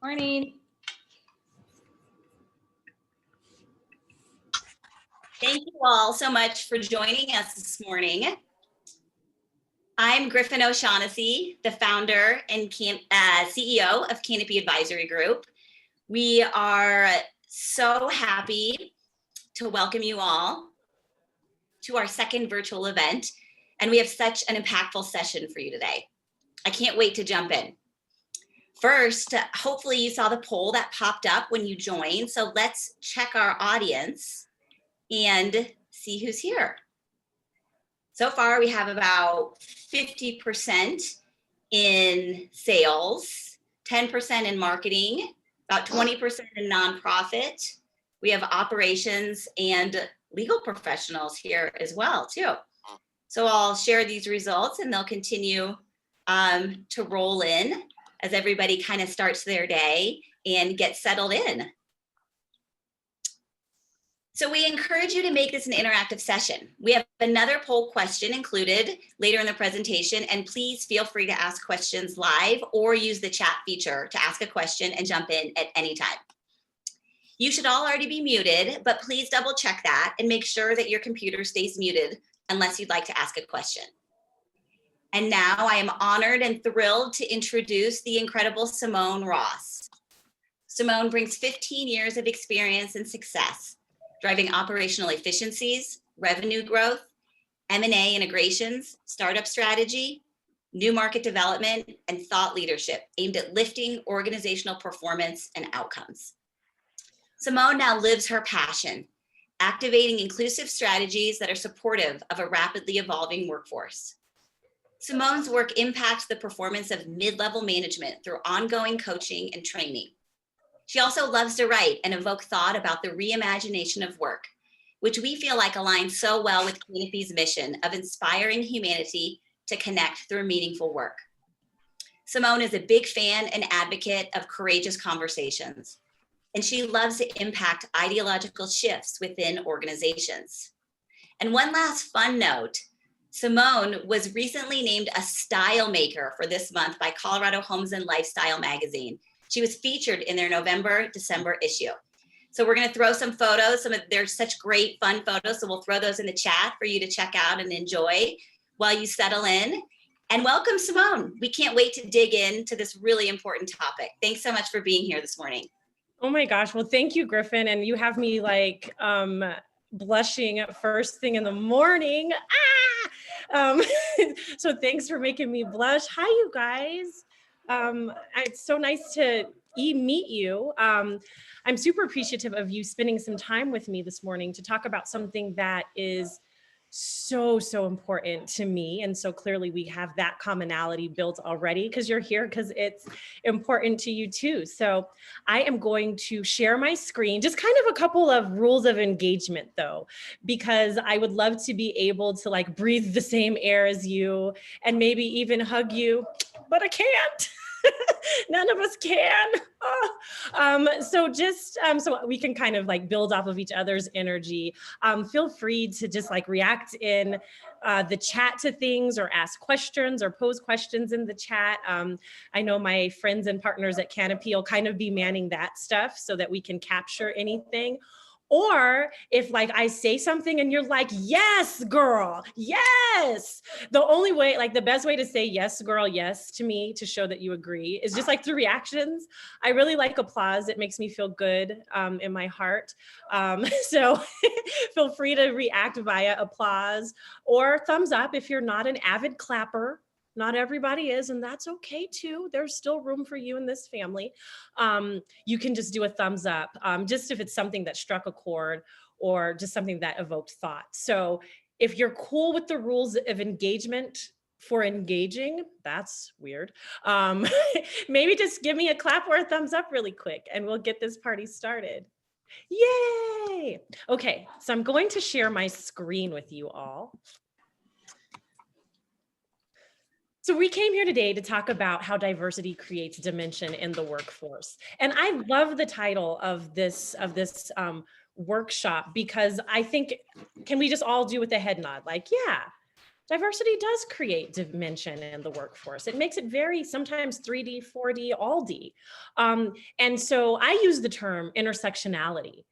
Morning. Thank you all so much for joining us this morning. I'm Griffin O'Shaughnessy, the founder and CEO of Canopy Advisory Group. We are so happy to welcome you all to our second virtual event, and we have such an impactful session for you today. I can't wait to jump in. First, hopefully you saw the poll that popped up when you joined, so let's check our audience and see who's here. So far, we have about 50% in sales, 10% in marketing, about 20% in nonprofit. We have operations and legal professionals here as well, too. So I'll share these results and they'll continue to roll in as everybody kind of starts their day and gets settled in. So we encourage you to make this an interactive session. We have another poll question included later in the presentation, and please feel free to ask questions live or use the chat feature to ask a question and jump in at any time. You should all already be muted, but please double check that and make sure that your computer stays muted unless you'd like to ask a question. And now I am honored and thrilled to introduce the incredible Simone Ross. Simone brings 15 years of experience and success, driving operational efficiencies, revenue growth, M&A integrations, startup strategy, new market development, and thought leadership aimed at lifting organizational performance and outcomes. Simone now lives her passion, activating inclusive strategies that are supportive of a rapidly evolving workforce. Simone's work impacts the performance of mid-level management through ongoing coaching and training. She also loves to write and evoke thought about the reimagination of work, which we feel like aligns so well with Canopy's mission of inspiring humanity to connect through meaningful work. Simone is a big fan and advocate of courageous conversations, and she loves to impact ideological shifts within organizations. And one last fun note, Simone was recently named a style maker for this month by Colorado Homes and Lifestyle magazine. She was featured in their November-December issue. So we're gonna throw some photos. There's such great fun photos, so we'll throw those in the chat for you to check out and enjoy while you settle in. And welcome, Simone. We can't wait to dig into this really important topic. Thanks so much for being here this morning. Oh my gosh, well, thank you, Griffin. And you have me like blushing at first thing in the morning. So thanks for making me blush. Hi, you guys. It's so nice to meet you. I'm super appreciative of you spending some time with me this morning to talk about something that is so important to me. And so clearly we have that commonality built already because you're here because it's important to you too. So I am going to share my screen, just kind of a couple of rules of engagement though, because I would love to be able to like breathe the same air as you and maybe even hug you, but I can't. None of us can. So so we can kind of like build off of each other's energy. Feel free to just like react in the chat to things or ask questions or pose questions in the chat. I know my friends and partners at Canopy will kind of be manning that stuff so that we can capture anything. Or if like I say something and you're like, yes, girl, yes. The only way, like the best way to say yes, girl, yes to me to show that you agree is just like through reactions. I really like applause. It makes me feel good in my heart. So feel free to react via applause or thumbs up if you're not an avid clapper. Not everybody is, and that's okay too. There's still room for you in this family. You can just do a thumbs up, just if it's something that struck a chord or just something that evoked thought. So if you're cool with the rules of engagement for engaging, that's weird. Maybe just give me a clap or a thumbs up really quick and we'll get this party started. Yay! Okay, so I'm going to share my screen with you all. So we came here today to talk about how diversity creates dimension in the workforce. And I love the title of this workshop because I think, can we just all do with a head nod? Like, yeah, diversity does create dimension in the workforce. It makes it very sometimes 3D, 4D, all D. And so I use the term intersectionality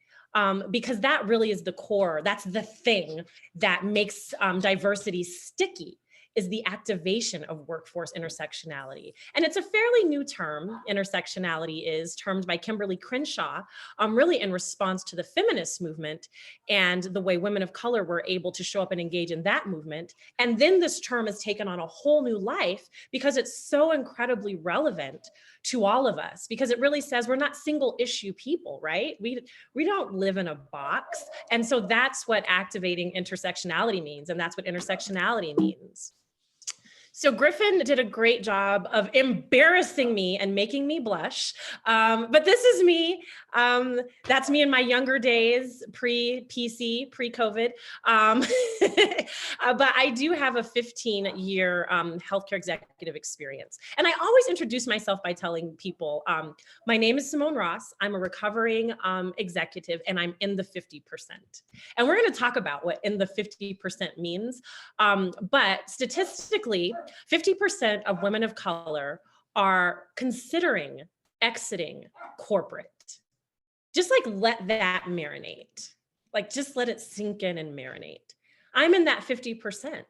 because that really is the core. That's the thing that makes diversity sticky, is the activation of workforce intersectionality. And it's a fairly new term. Intersectionality is termed by Kimberly Crenshaw, really in response to the feminist movement and the way women of color were able to show up and engage in that movement. And then this term has taken on a whole new life because it's so incredibly relevant to all of us, because it really says we're not single issue people, right? We don't live in a box. And so that's what activating intersectionality means. And that's what intersectionality means. So Griffin did a great job of embarrassing me and making me blush. But this is me. That's me in my younger days, pre-PC, pre-COVID. But I do have a 15-year healthcare executive experience. And I always introduce myself by telling people, my name is Simone Ross. I'm a recovering executive, and I'm in the 50%. And we're going to talk about what in the 50% means. But statistically, 50% of women of color are considering exiting corporate. Just like let that marinate. Like just let it sink in and marinate. I'm in that 50%.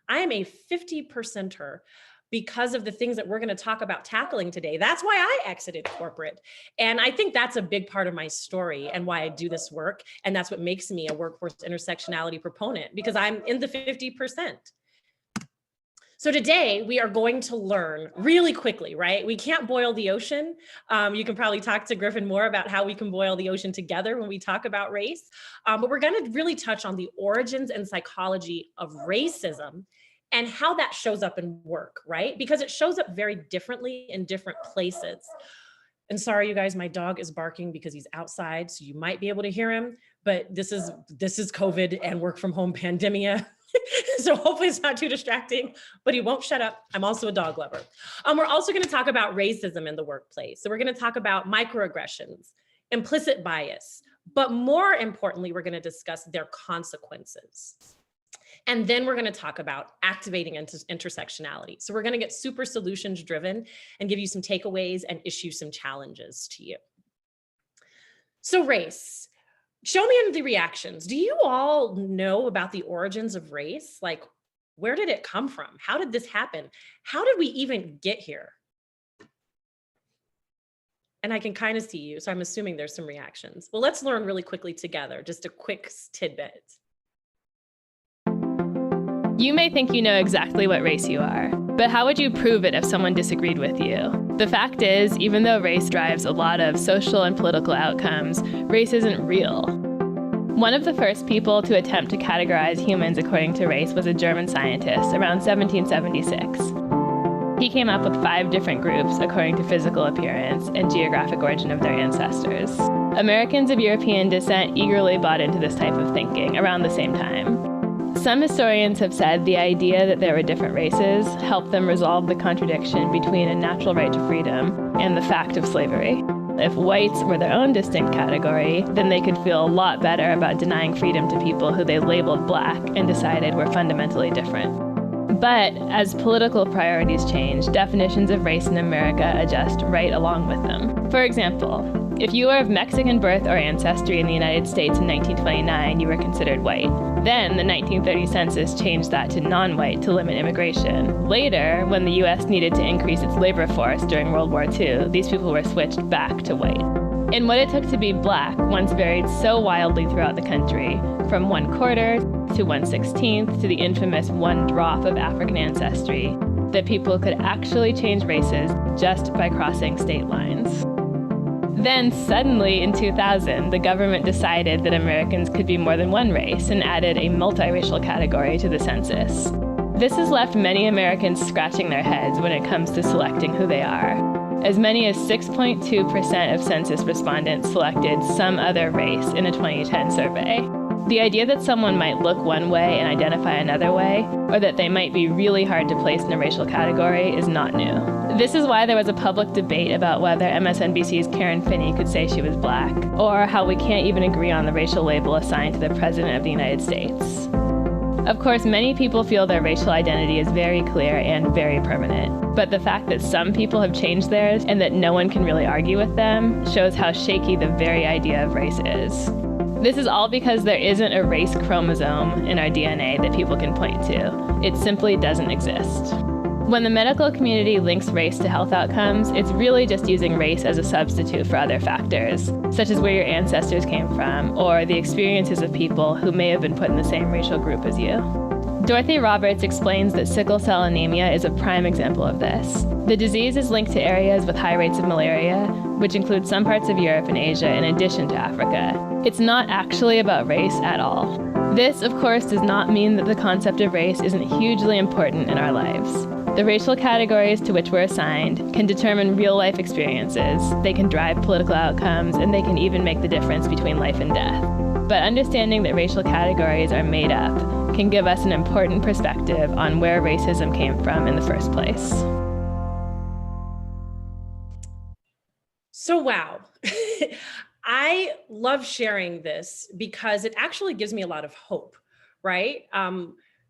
I am a 50%er because of the things that we're going to talk about tackling today. That's why I exited corporate. And I think that's a big part of my story and why I do this work. And that's what makes me a workforce intersectionality proponent, because I'm in the 50%. So today we are going to learn really quickly, right? We can't boil the ocean. You can probably talk to Griffin more about how we can boil the ocean together when we talk about race. But we're going to really touch on the origins and psychology of racism and how that shows up in work, right? Because it shows up very differently in different places. And sorry, you guys, my dog is barking because he's outside, so you might be able to hear him. But this is COVID and work from home pandemia. So hopefully it's not too distracting, but he won't shut up. I'm also a dog lover. We're also going to talk about racism in the workplace. So we're going to talk about microaggressions, implicit bias, but more importantly, we're going to discuss their consequences. And then we're going to talk about activating intersectionality. So we're going to get super solutions driven and give you some takeaways and issue some challenges to you. So race. Show me in the reactions. Do you all know about the origins of race? Like, where did it come from? How did this happen? How did we even get here? And I can kind of see you, so I'm assuming there's some reactions. Well, let's learn really quickly together, just a quick tidbit. You may think you know exactly what race you are, but how would you prove it if someone disagreed with you? The fact is, even though race drives a lot of social and political outcomes, race isn't real. One of the first people to attempt to categorize humans according to race was a German scientist around 1776. He came up with 5 different groups according to physical appearance and geographic origin of their ancestors. Americans of European descent eagerly bought into this type of thinking around the same time. Some historians have said the idea that there were different races helped them resolve the contradiction between a natural right to freedom and the fact of slavery. If whites were their own distinct category, then they could feel a lot better about denying freedom to people who they labeled black and decided were fundamentally different. But as political priorities change, definitions of race in America adjust right along with them. For example, if you were of Mexican birth or ancestry in the United States in 1929, you were considered white. Then the 1930 census changed that to non-white to limit immigration. Later, when the US needed to increase its labor force during World War II, these people were switched back to white. And what it took to be black once varied so wildly throughout the country, from 1/4 to 1/16 to the infamous 1 drop of African ancestry, that people could actually change races just by crossing state lines. Then suddenly in 2000, the government decided that Americans could be more than one race and added a multiracial category to the census. This has left many Americans scratching their heads when it comes to selecting who they are. As many as 6.2% of census respondents selected some other race in a 2010 survey. The idea that someone might look one way and identify another way, or that they might be really hard to place in a racial category, is not new. This is why there was a public debate about whether MSNBC's Karen Finney could say she was black, or how we can't even agree on the racial label assigned to the President of the United States. Of course, many people feel their racial identity is very clear and very permanent. But the fact that some people have changed theirs and that no one can really argue with them shows how shaky the very idea of race is. This is all because there isn't a race chromosome in our DNA that people can point to. It simply doesn't exist. When the medical community links race to health outcomes, it's really just using race as a substitute for other factors, such as where your ancestors came from, or the experiences of people who may have been put in the same racial group as you. Dorothy Roberts explains that sickle cell anemia is a prime example of this. The disease is linked to areas with high rates of malaria, which include some parts of Europe and Asia in addition to Africa. It's not actually about race at all. This, of course, does not mean that the concept of race isn't hugely important in our lives. The racial categories to which we're assigned can determine real-life experiences, they can drive political outcomes, and they can even make the difference between life and death. But understanding that racial categories are made up can give us an important perspective on where racism came from in the first place. So wow, I love sharing this because it actually gives me a lot of hope, right?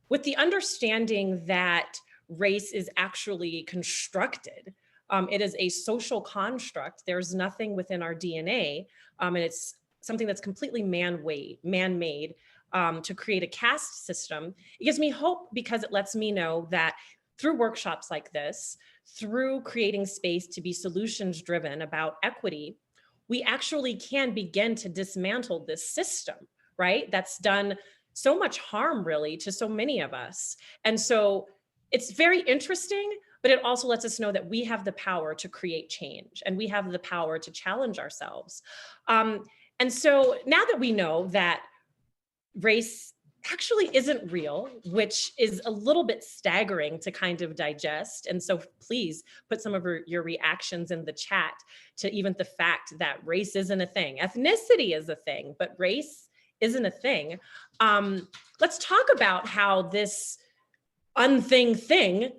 With the understanding that race is actually constructed. It is a social construct. There's nothing within our DNA, and it's something that's completely man-made to create a caste system. It gives me hope because it lets me know that through workshops like this, through creating space to be solutions driven about equity, we actually can begin to dismantle this system, right? That's done so much harm really to so many of us. And so it's very interesting, but it also lets us know that we have the power to create change and we have the power to challenge ourselves. And so now that we know that race actually isn't real, which is a little bit staggering to kind of digest. And so please put some of your reactions in the chat to even the fact that race isn't a thing. Ethnicity is a thing, but race isn't a thing. Let's talk about how this unthing thing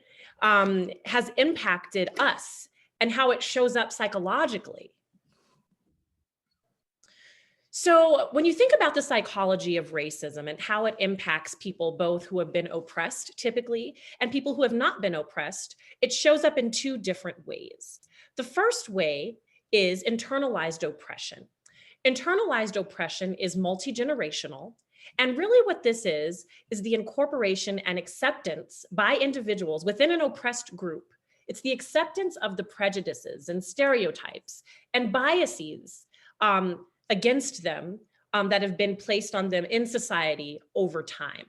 has impacted us and how it shows up psychologically. So when you think about the psychology of racism and how it impacts people both who have been oppressed typically and people who have not been oppressed, it shows up in two different ways. The first way is internalized oppression. Internalized oppression is multi-generational. And really what this is the incorporation and acceptance by individuals within an oppressed group. It's the acceptance of the prejudices and stereotypes and biases against them that have been placed on them in society over time.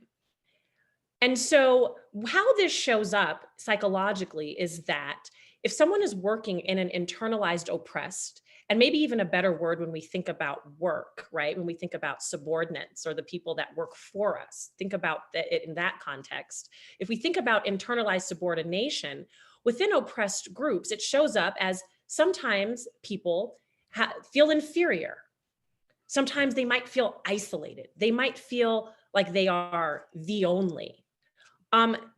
And so how this shows up psychologically is that if someone is working in an internalized oppressed, and maybe even a better word when we think about work, right? When we think about subordinates or the people that work for us, think about it in that context. If we think about internalized subordination, within oppressed groups, it shows up as sometimes people feel inferior. Sometimes they might feel isolated. They might feel like they are the only.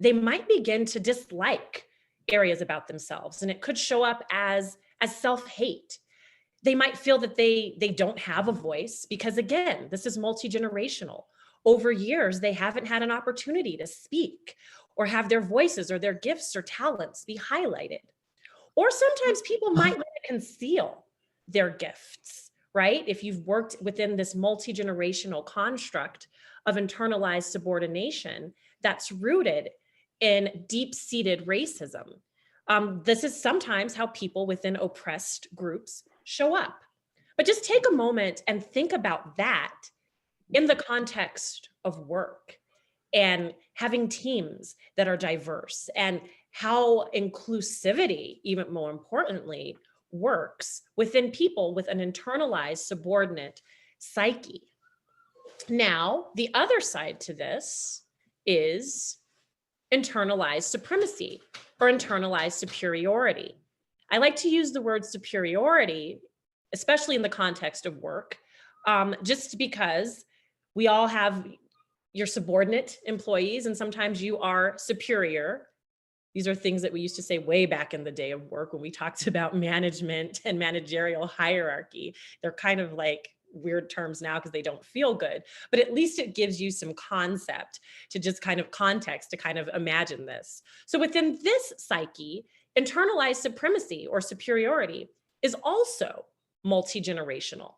They might begin to dislike areas about themselves, and it could show up as self-hate. They might feel that they don't have a voice because, again, this is multi-generational. Over years, they haven't had an opportunity to speak or have their voices or their gifts or talents be highlighted. Or sometimes people might want to conceal their gifts, right? If you've worked within this multi-generational construct of internalized subordination that's rooted in deep-seated racism. This is sometimes how people within oppressed groups show up. But just take a moment and think about that in the context of work and having teams that are diverse and how inclusivity, even more importantly, works within people with an internalized subordinate psyche. Now, the other side to this is internalized supremacy or internalized superiority. I like to use the word superiority, especially in the context of work, just because we all have your subordinate employees and sometimes you are superior. These are things that we used to say way back in the day of work when we talked about management and managerial hierarchy. They're kind of like weird terms now because they don't feel good, but at least it gives you some concept to just kind of context to kind of imagine this. So within this psyche, internalized supremacy or superiority is also multi-generational.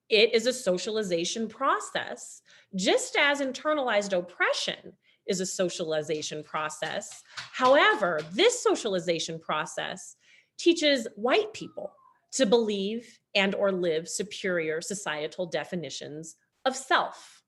It is a socialization process, just as internalized oppression is a socialization process. However, this socialization process teaches white people to believe and or live superior societal definitions of self.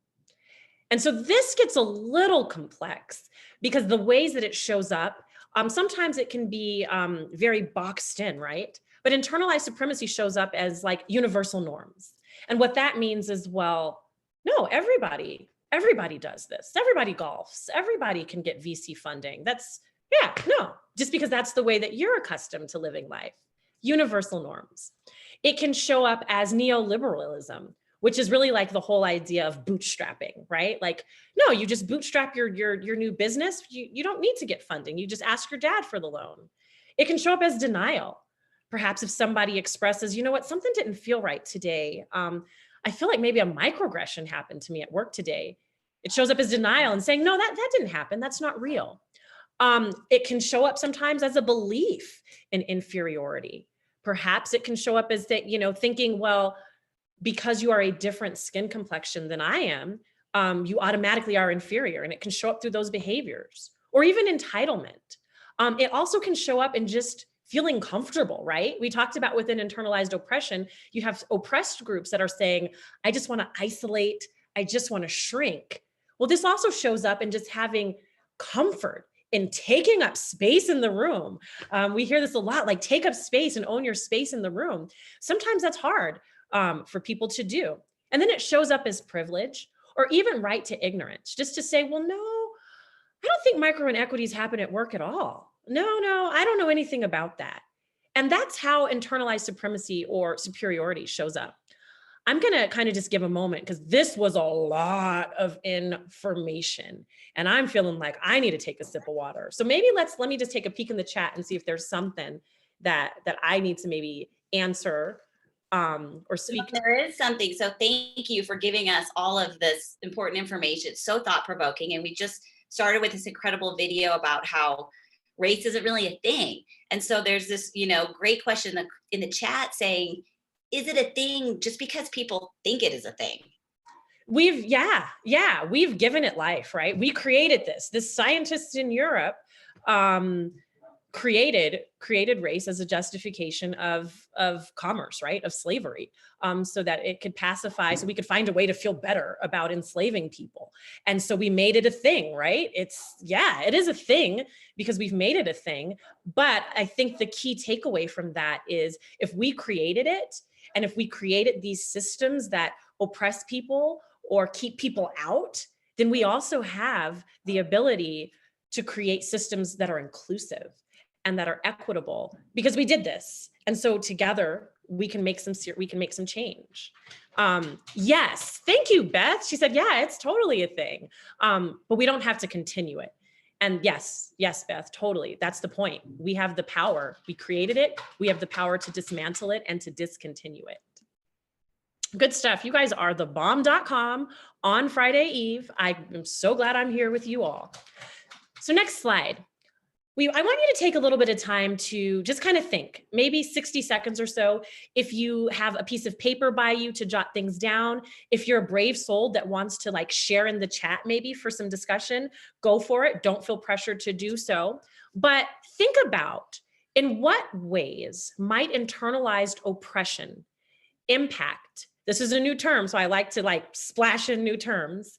And so this gets a little complex because the ways that it shows up, sometimes it can be very boxed in, right? But internalized supremacy shows up as like universal norms. And what that means is, well, no, everybody does this. Everybody golfs. Everybody can get VC funding. Just because that's the way that you're accustomed to living life. Universal norms. It can show up as neoliberalism, which is really like the whole idea of bootstrapping, right? Like, no, you just bootstrap your new business. You don't need to get funding. You just ask your dad for the loan. It can show up as denial. Perhaps if somebody expresses, you know what, something didn't feel right today. I feel like maybe a microaggression happened to me at work today. It shows up as denial and saying, no, that didn't happen. That's not real. It can show up sometimes as a belief in inferiority. Perhaps it can show up as that, thinking, well, because you are a different skin complexion than I am, you automatically are inferior. And it can show up through those behaviors or even entitlement. It also can show up in just feeling comfortable, right? We talked about within internalized oppression, you have oppressed groups that are saying, I just want to isolate. I just want to shrink. Well, this also shows up in just having comfort in taking up space in the room. We hear this a lot, like take up space and own your space in the room. Sometimes that's hard for people to do. And then it shows up as privilege or even right to ignorance, just to say, well, no, I don't think micro inequities happen at work at all. No, I don't know anything about that. And that's how internalized supremacy or superiority shows up. I'm going to kind of just give a moment because this was a lot of information and I'm feeling like I need to take a sip of water. So maybe let me just take a peek in the chat and see if there's something that I need to maybe answer or speak. There is something. So thank you for giving us all of this important information. It's so thought-provoking. And we just started with this incredible video about how race isn't really a thing. And so there's this, great question in the chat saying, is it a thing just because people think it is a thing? We've given it life, right? We created this scientists in Europe created race as a justification of commerce, right? Of slavery, so that it could pacify, so we could find a way to feel better about enslaving people. And so we made it a thing, right? It is a thing because we've made it a thing. But I think the key takeaway from that is if we created it, and if we created these systems that oppress people or keep people out, then we also have the ability to create systems that are inclusive and that are equitable because we did this. And so together we can make some change. Yes, thank you, Beth. She said, yeah, it's totally a thing, but we don't have to continue it. And yes, Beth, totally. That's the point. We have the power. We created it. We have the power to dismantle it and to discontinue it. Good stuff. You guys are thebomb.com on Friday Eve. I am so glad I'm here with you all. So next slide. I want you to take a little bit of time to just kind of think, maybe 60 seconds or so. If you have a piece of paper by you to jot things down, if you're a brave soul that wants to like share in the chat, maybe for some discussion, go for it. Don't feel pressured to do so. But think about in what ways might internalized oppression impact, this is a new term, so I like to splash in new terms,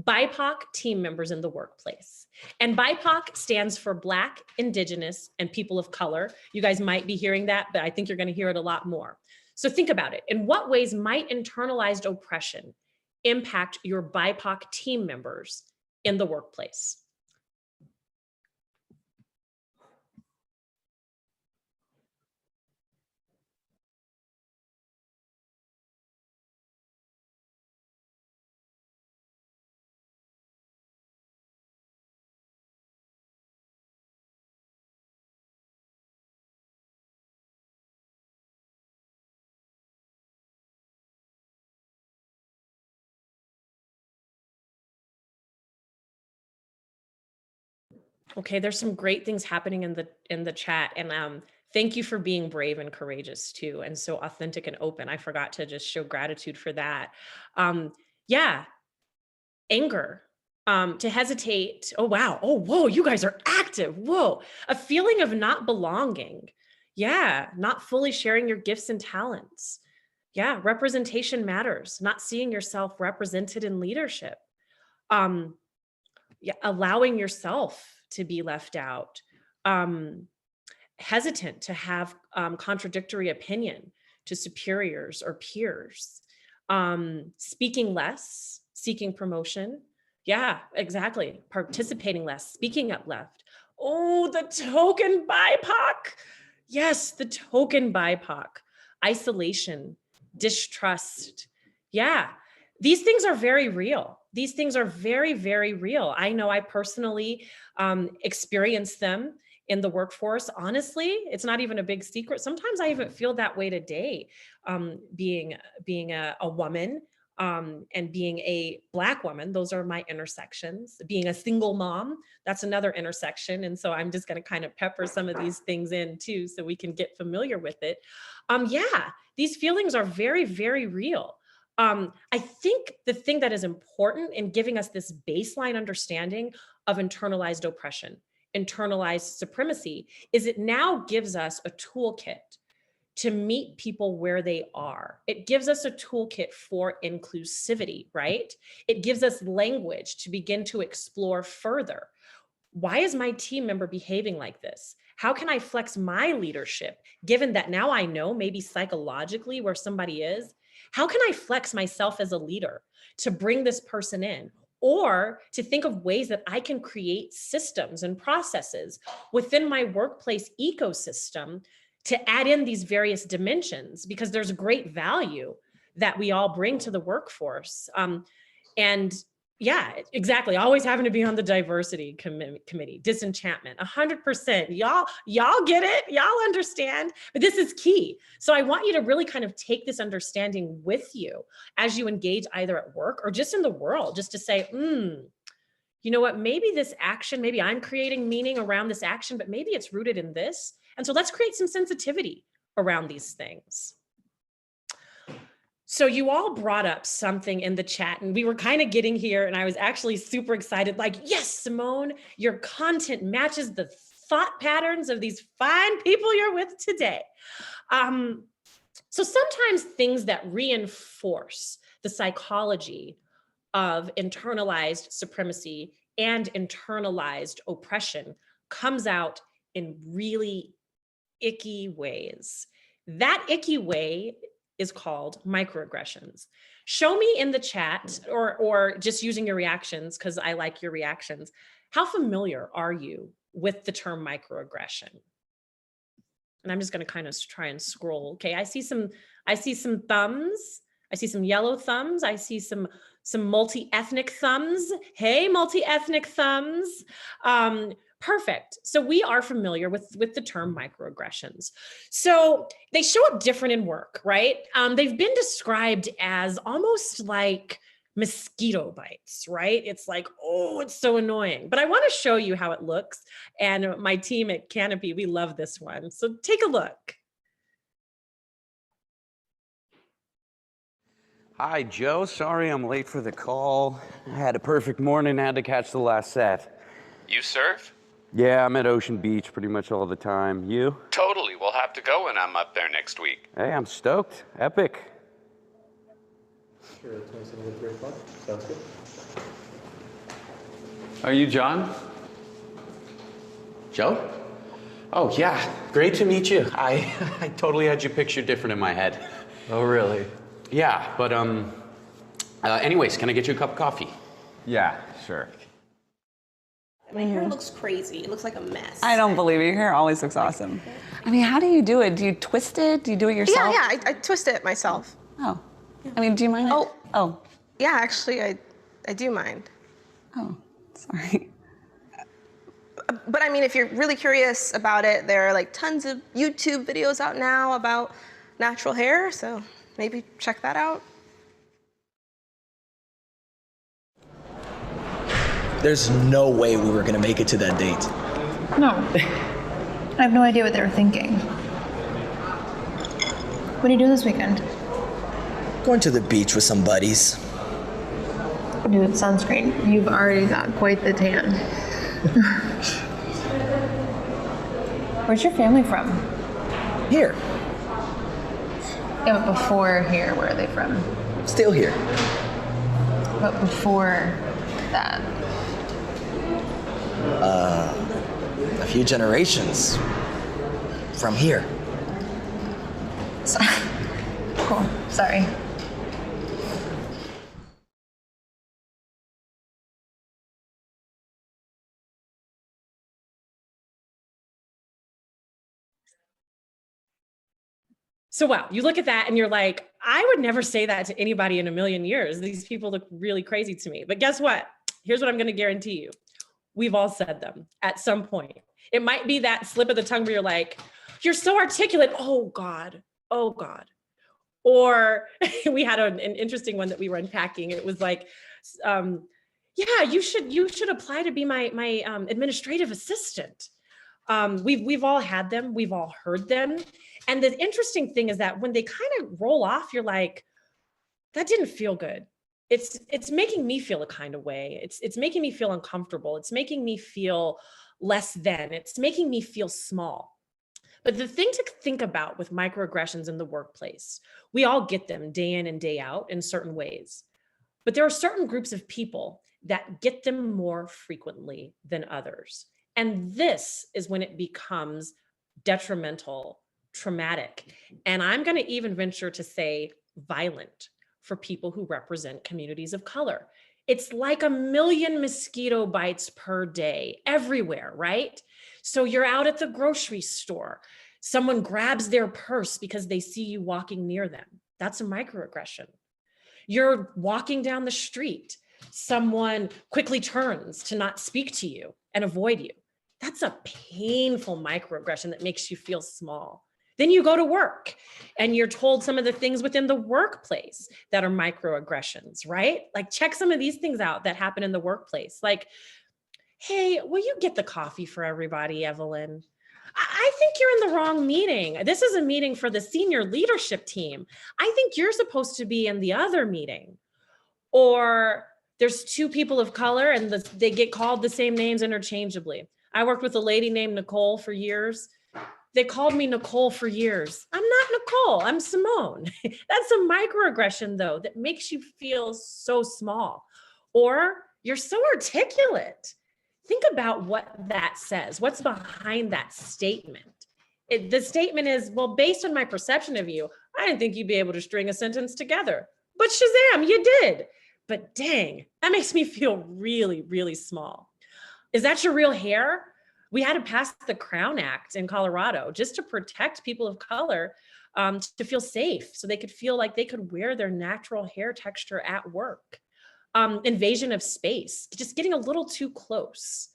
BIPOC team members in the workplace. And BIPOC stands for Black, Indigenous, and People of Color. You guys might be hearing that, but I think you're going to hear it a lot more. So think about it. In what ways might internalized oppression impact your BIPOC team members in the workplace? Okay, there's some great things happening in the chat, and thank you for being brave and courageous too, and so authentic and open. I forgot to just show gratitude for that. Yeah, anger, to hesitate. Oh wow, oh whoa, you guys are active. Whoa, a feeling of not belonging. Yeah, not fully sharing your gifts and talents. Yeah, representation matters. Not seeing yourself represented in leadership. Um, yeah, allowing yourself to be left out, hesitant to have contradictory opinion to superiors or peers, speaking less, seeking promotion. Yeah, exactly. Participating less, speaking up left. Oh, the token BIPOC. Yes, the token BIPOC. Isolation, distrust. Yeah, these things are very real. These things are very, very real. I know I personally experience them in the workforce. Honestly, it's not even a big secret. Sometimes I even feel that way today, being a woman, and being a Black woman. Those are my intersections. Being a single mom, that's another intersection. And so I'm just going to kind of pepper some of these things in too, so we can get familiar with it. Yeah, these feelings are very, very real. I think the thing that is important in giving us this baseline understanding of internalized oppression, internalized supremacy, is it now gives us a toolkit to meet people where they are. It gives us a toolkit for inclusivity, right? It gives us language to begin to explore further. Why is my team member behaving like this? How can I flex my leadership, given that now I know maybe psychologically where somebody is? How can I flex myself as a leader to bring this person in? Or to think of ways that I can create systems and processes within my workplace ecosystem to add in these various dimensions, because there's great value that we all bring to the workforce. And yeah, exactly. Always having to be on the diversity committee. Disenchantment, 100%. Y'all get it. Y'all understand. But this is key. So I want you to really kind of take this understanding with you as you engage either at work or just in the world, just to say, you know what, maybe this action, maybe I'm creating meaning around this action, but maybe it's rooted in this. And so let's create some sensitivity around these things. So you all brought up something in the chat, and we were kind of getting here, and I was actually super excited, like, yes, Simone, your content matches the thought patterns of these fine people you're with today. So sometimes things that reinforce the psychology of internalized supremacy and internalized oppression comes out in really icky ways. That icky way is called microaggressions. Show me in the chat, or just using your reactions, because I like your reactions. How familiar are you with the term microaggression? And I'm just going to kind of try and scroll. Okay, I see some thumbs. I see some yellow thumbs. I see some multi-ethnic thumbs. Hey, multi-ethnic thumbs. Perfect. So we are familiar with the term microaggressions. So they show up different in work, right? They've been described as almost like mosquito bites, right? It's like, oh, it's so annoying. But I want to show you how it looks. And my team at Canopy, we love this one. So take a look. Hi, Joe. Sorry I'm late for the call. I had a perfect morning, had to catch the last set. You surf? Yeah, I'm at Ocean Beach pretty much all the time. You? Totally. We'll have to go when I'm up there next week. Hey, I'm stoked. Epic. Sure, it's nice and 3 o'clock. Sounds good. Are you John? Joe? Oh, yeah. Great to meet you. I totally had you pictured different in my head. Oh, really? Yeah, but anyways, can I get you a cup of coffee? Yeah, sure. My hair looks crazy. It looks like a mess. I don't believe it. Your hair always looks awesome. I mean, how do you do it? Do you twist it? Do you do it yourself? Yeah, I twist it myself. Oh. I mean, do you mind? Oh. Yeah, actually, I do mind. Oh, sorry. But I mean, if you're really curious about it, there are like tons of YouTube videos out now about natural hair, so maybe check that out. There's no way we were gonna make it to that date. No. I have no idea what they were thinking. What are you doing this weekend? Going to the beach with some buddies. Dude, sunscreen. You've already got quite the tan. Where's your family from? Here. Yeah, but before here, where are they from? Still here. But before that? A few generations from here. Cool. Sorry. So wow, you look at that and you're like, I would never say that to anybody in a million years. These people look really crazy to me. But guess what? Here's what I'm going to guarantee you. We've all said them at some point. It might be that slip of the tongue where you're like, you're so articulate. Oh God. Oh God. Or we had an interesting one that we were unpacking. It was like, yeah, you should apply to be my administrative assistant. We've all had them. We've all heard them. And the interesting thing is that when they kind of roll off, you're like, that didn't feel good. It's making me feel a kind of way. It's making me feel uncomfortable. It's making me feel less than. It's making me feel small. But the thing to think about with microaggressions in the workplace, we all get them day in and day out in certain ways. But there are certain groups of people that get them more frequently than others. And this is when it becomes detrimental, traumatic, and I'm going to even venture to say violent for people who represent communities of color. It's like 1 million mosquito bites per day everywhere, right? So you're out at the grocery store, someone grabs their purse because they see you walking near them. That's a microaggression. You're walking down the street, someone quickly turns to not speak to you and avoid you. That's a painful microaggression that makes you feel small. Then you go to work and you're told some of the things within the workplace that are microaggressions, right? Like check some of these things out that happen in the workplace. Like, hey, will you get the coffee for everybody, Evelyn? I think you're in the wrong meeting. This is a meeting for the senior leadership team. I think you're supposed to be in the other meeting. Or there's two people of color and they get called the same names interchangeably. I worked with a lady named Nicole for years. They called me Nicole for years. I'm not Nicole, I'm Simone. That's a microaggression though, that makes you feel so small. Or you're so articulate. Think about what that says. What's behind that statement? The statement is, well, based on my perception of you, I didn't think you'd be able to string a sentence together. But Shazam, you did. But dang, that makes me feel really, really small. Is that your real hair? We had to pass the Crown Act in Colorado just to protect people of color to feel safe so they could feel like they could wear their natural hair texture at work. Invasion of space, just getting a little too close.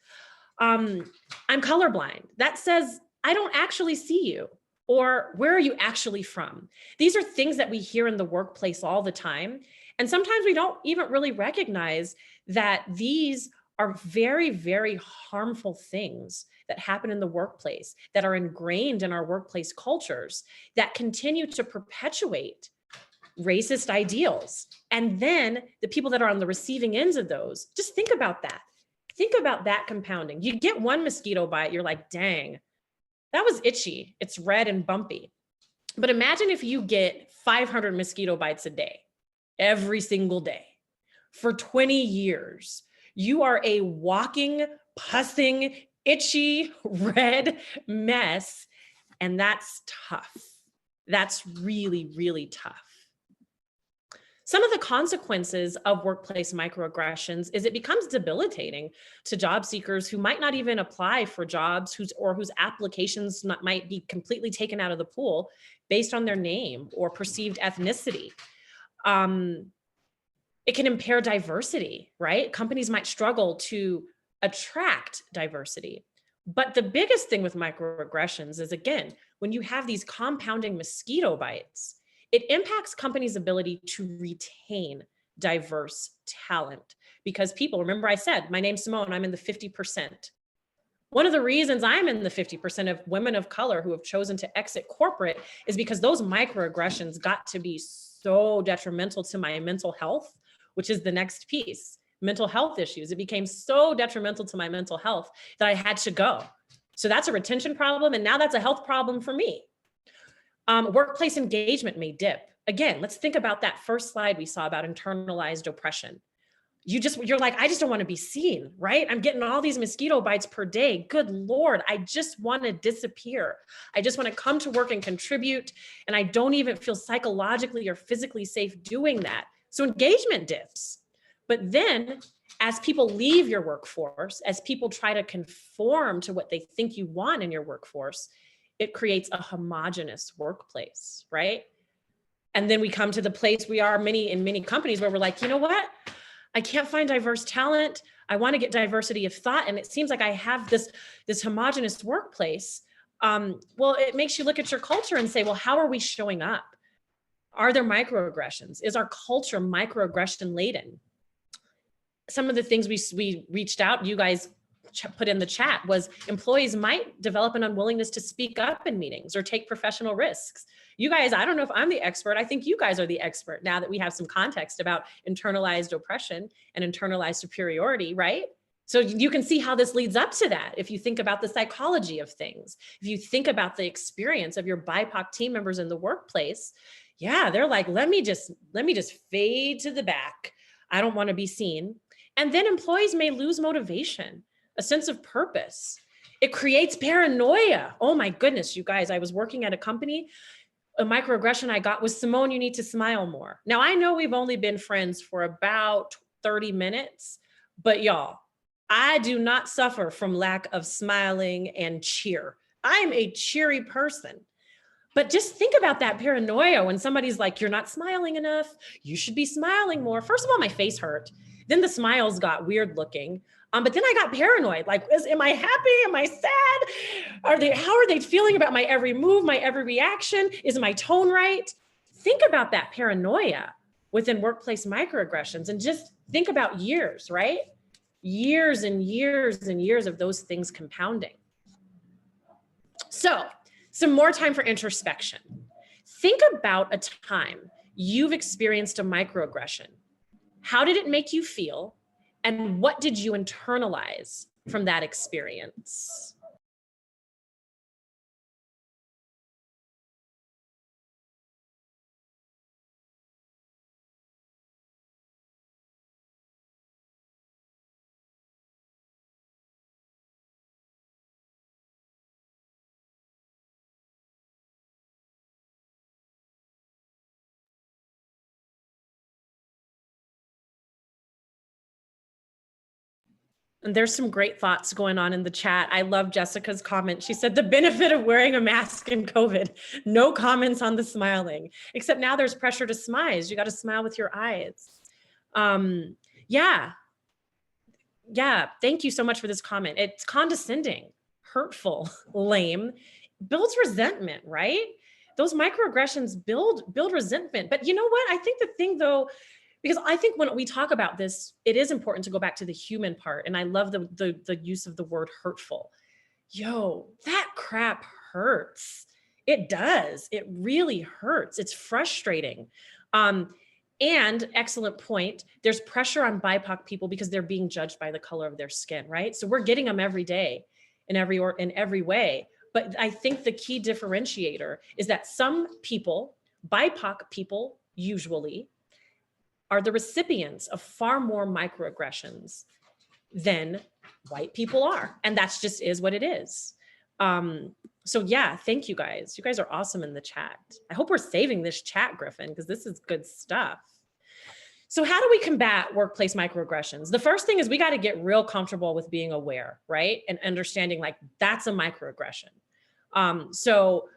I'm colorblind. That says, I don't actually see you. Or where are you actually from? These are things that we hear in the workplace all the time. And sometimes we don't even really recognize that these are very, very harmful things that happen in the workplace, that are ingrained in our workplace cultures, that continue to perpetuate racist ideals. And then the people that are on the receiving ends of those, just think about that. Think about that compounding. You get one mosquito bite, you're like, dang, that was itchy. It's red and bumpy. But imagine if you get 500 mosquito bites a day, every single day, for 20 years. You are a walking, pussing, itchy, red mess. And that's tough. That's really, really tough. Some of the consequences of workplace microaggressions is it becomes debilitating to job seekers who might not even apply for jobs whose applications might be completely taken out of the pool based on their name or perceived ethnicity. It can impair diversity, right? Companies might struggle to attract diversity. But the biggest thing with microaggressions is, again, when you have these compounding mosquito bites, it impacts companies' ability to retain diverse talent. Because people, remember I said, my name's Simone, I'm in the 50%. One of the reasons I'm in the 50% of women of color who have chosen to exit corporate is because those microaggressions got to be so detrimental to my mental health, which is the next piece, mental health issues. It became so detrimental to my mental health that I had to go. So that's a retention problem. And now that's a health problem for me. Workplace engagement may dip. Again, let's think about that first slide we saw about internalized oppression. You're like, I just don't want to be seen, right? I'm getting all these mosquito bites per day. Good Lord, I just want to disappear. I just want to come to work and contribute. And I don't even feel psychologically or physically safe doing that. So engagement dips. But then as people leave your workforce, as people try to conform to what they think you want in your workforce, it creates a homogenous workplace, right? And then we come to the place we are in many companies where we're like, you know what? I can't find diverse talent. I want to get diversity of thought. And it seems like I have this homogenous workplace. Well, it makes you look at your culture and say, well, how are we showing up? Are there microaggressions? Is our culture microaggression laden? Some of the things we reached out, you guys put in the chat, was employees might develop an unwillingness to speak up in meetings or take professional risks. You guys, I don't know if I'm the expert. I think you guys are the expert now that we have some context about internalized oppression and internalized superiority, right? So you can see how this leads up to that. If you think about the psychology of things, if you think about the experience of your BIPOC team members in the workplace, yeah, they're like, let me just fade to the back. I don't want to be seen. And then employees may lose motivation, a sense of purpose. It creates paranoia. Oh my goodness, you guys, I was working at a company. A microaggression I got was, Simone, you need to smile more. Now, I know we've only been friends for about 30 minutes, but y'all, I do not suffer from lack of smiling and cheer. I'm a cheery person. But just think about that paranoia when somebody's like, you're not smiling enough. You should be smiling more. First of all, my face hurt. Then the smiles got weird looking. But then I got paranoid. Like, am I happy? Am I sad? How are they feeling about my every move, my every reaction? Is my tone right? Think about that paranoia within workplace microaggressions and just think about years, right? Years and years and years of those things compounding. So, some more time for introspection. Think about a time you've experienced a microaggression. How did it make you feel? And what did you internalize from that experience? And there's some great thoughts going on in the chat. I love Jessica's comment. She said, the benefit of wearing a mask in COVID, no comments on the smiling, except now there's pressure to smile. You got to smile with your eyes. Yeah, thank you so much for this comment. It's condescending, hurtful, lame, builds resentment, right? Those microaggressions build resentment. But you know what? I think the thing though, because I think when we talk about this, it is important to go back to the human part. And I love the use of the word hurtful. Yo, that crap hurts. It does. It really hurts. It's frustrating. And excellent point, there's pressure on BIPOC people because they're being judged by the color of their skin, right? So we're getting them every day in every way. But I think the key differentiator is that some people, BIPOC people usually, are the recipients of far more microaggressions than white people are. And that's just is what it is. So yeah, thank you guys. You guys are awesome in the chat. I hope we're saving this chat, Griffin, because this is good stuff. So how do we combat workplace microaggressions? The first thing is we got to get real comfortable with being aware, right? And understanding like that's a microaggression. So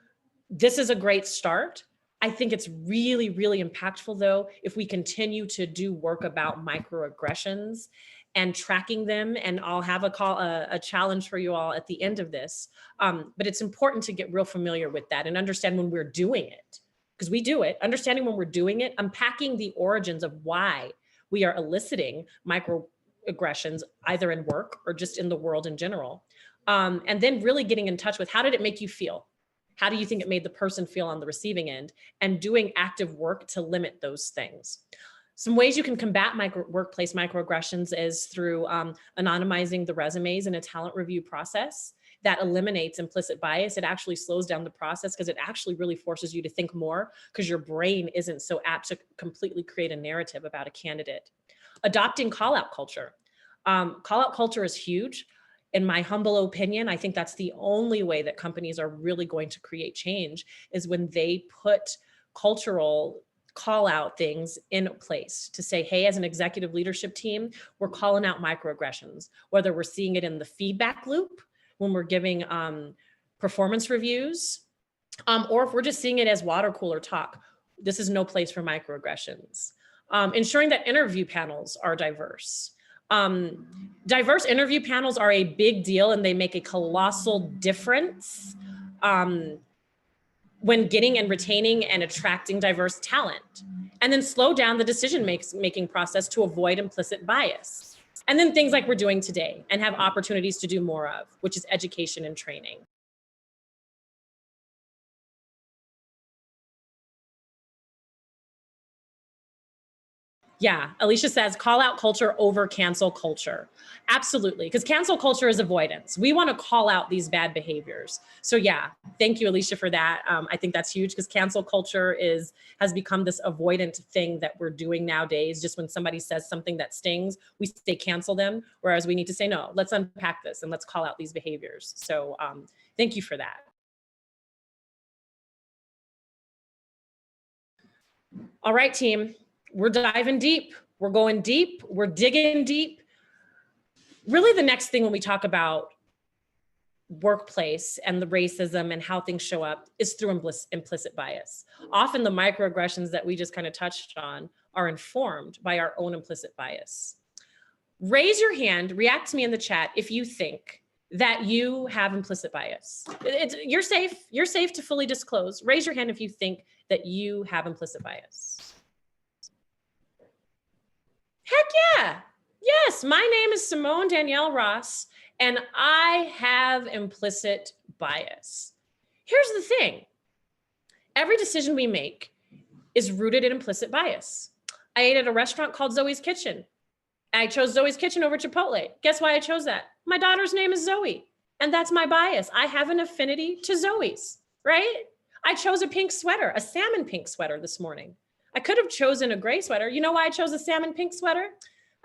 this is a great start. I think it's really, really impactful though, if we continue to do work about microaggressions and tracking them. And I'll have a challenge for you all at the end of this. But it's important to get real familiar with that and understand when we're doing it, because we do it, understanding when we're doing it, unpacking the origins of why we are eliciting microaggressions, either in work or just in the world in general. And then really getting in touch with, how did it make you feel? How do you think it made the person feel on the receiving end? And doing active work to limit those things. Some ways you can combat workplace microaggressions is through anonymizing the resumes in a talent review process. That eliminates implicit bias. It actually slows down the process because it actually really forces you to think more, because your brain isn't so apt to completely create a narrative about a candidate. Adopting call-out culture. Call-out culture is huge. In my humble opinion, I think that's the only way that companies are really going to create change, is when they put cultural call out things in place to say, hey, as an executive leadership team, we're calling out microaggressions, whether we're seeing it in the feedback loop when we're giving performance reviews, or if we're just seeing it as water cooler talk. This is no place for microaggressions. Ensuring that interview panels are diverse. Diverse interview panels are a big deal, and they make a colossal difference when getting and retaining and attracting diverse talent. And then slow down the decision making process to avoid implicit bias. And then things like we're doing today and have opportunities to do more of, which is education and training. Yeah, Alicia says call out culture over cancel culture. Absolutely, because cancel culture is avoidance. We want to call out these bad behaviors. So yeah, thank you, Alicia, for that. I think that's huge, because cancel culture has become this avoidant thing that we're doing nowadays. Just when somebody says something that stings, we say cancel them, whereas we need to say, no, let's unpack this and let's call out these behaviors. So thank you for that. All right, team. We're diving deep. We're going deep. We're digging deep. Really, the next thing when we talk about workplace and the racism and how things show up is through implicit bias. Often the microaggressions that we just kind of touched on are informed by our own implicit bias. Raise your hand, react to me in the chat if you think that you have implicit bias. You're safe to fully disclose. Raise your hand if you think that you have implicit bias. Heck yeah. Yes, my name is Simone Danielle Ross, and I have implicit bias. Here's the thing. Every decision we make is rooted in implicit bias. I ate at a restaurant called Zoe's Kitchen. I chose Zoe's Kitchen over Chipotle. Guess why I chose that? My daughter's name is Zoe, and that's my bias. I have an affinity to Zoe's, right? I chose a pink sweater, a salmon pink sweater this morning. I could have chosen a gray sweater. You know why I chose a salmon pink sweater?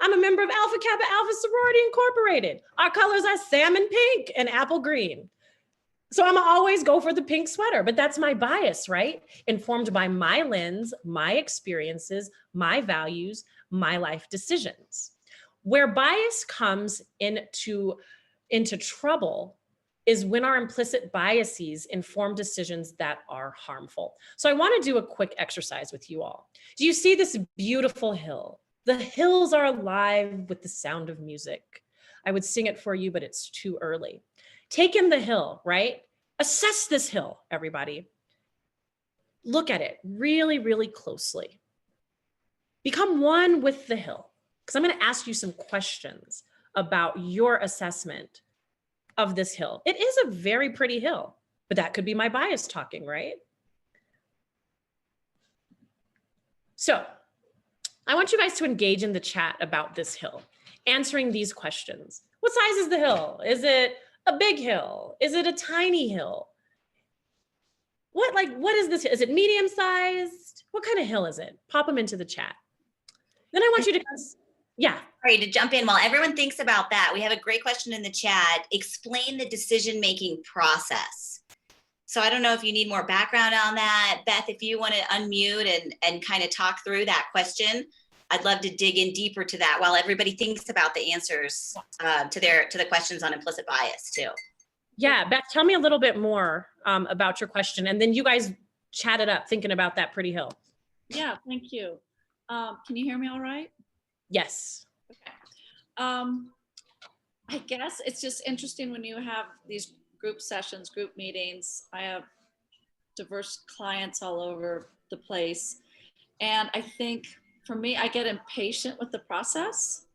I'm a member of Alpha Kappa Alpha Sorority Incorporated. Our colors are salmon pink and apple green. So I'm always go for the pink sweater, but that's my bias, right? Informed by my lens, my experiences, my values, my life decisions. Where bias comes into trouble is when our implicit biases inform decisions that are harmful. So I want to do a quick exercise with you all. Do you see this beautiful hill? The hills are alive with the sound of music. I would sing it for you, but it's too early. Take in the hill, right? Assess this hill, everybody. Look at it really, really closely. Become one with the hill, because I'm going to ask you some questions about your assessment of this hill. It is a very pretty hill, but that could be my bias talking, right? So I want you guys to engage in the chat about this hill, answering these questions. What size is the hill? Is it a big hill? Is it a tiny hill? What is this? Is it medium sized? What kind of hill is it? Pop them into the chat. Then I want you to, yeah. Sorry to jump in while everyone thinks about that. We have a great question in the chat. Explain the decision-making process. So I don't know if you need more background on that. Beth, if you want to unmute and kind of talk through that question, I'd love to dig in deeper to that while everybody thinks about the answers to the questions on implicit bias too. Yeah, Beth, tell me a little bit more about your question, and then you guys chat it up thinking about that pretty hill. Yeah, thank you. Can you hear me all right? Yes. Okay. I guess it's just interesting when you have these group sessions, group meetings. I have diverse clients all over the place. And I think for me, I get impatient with the process.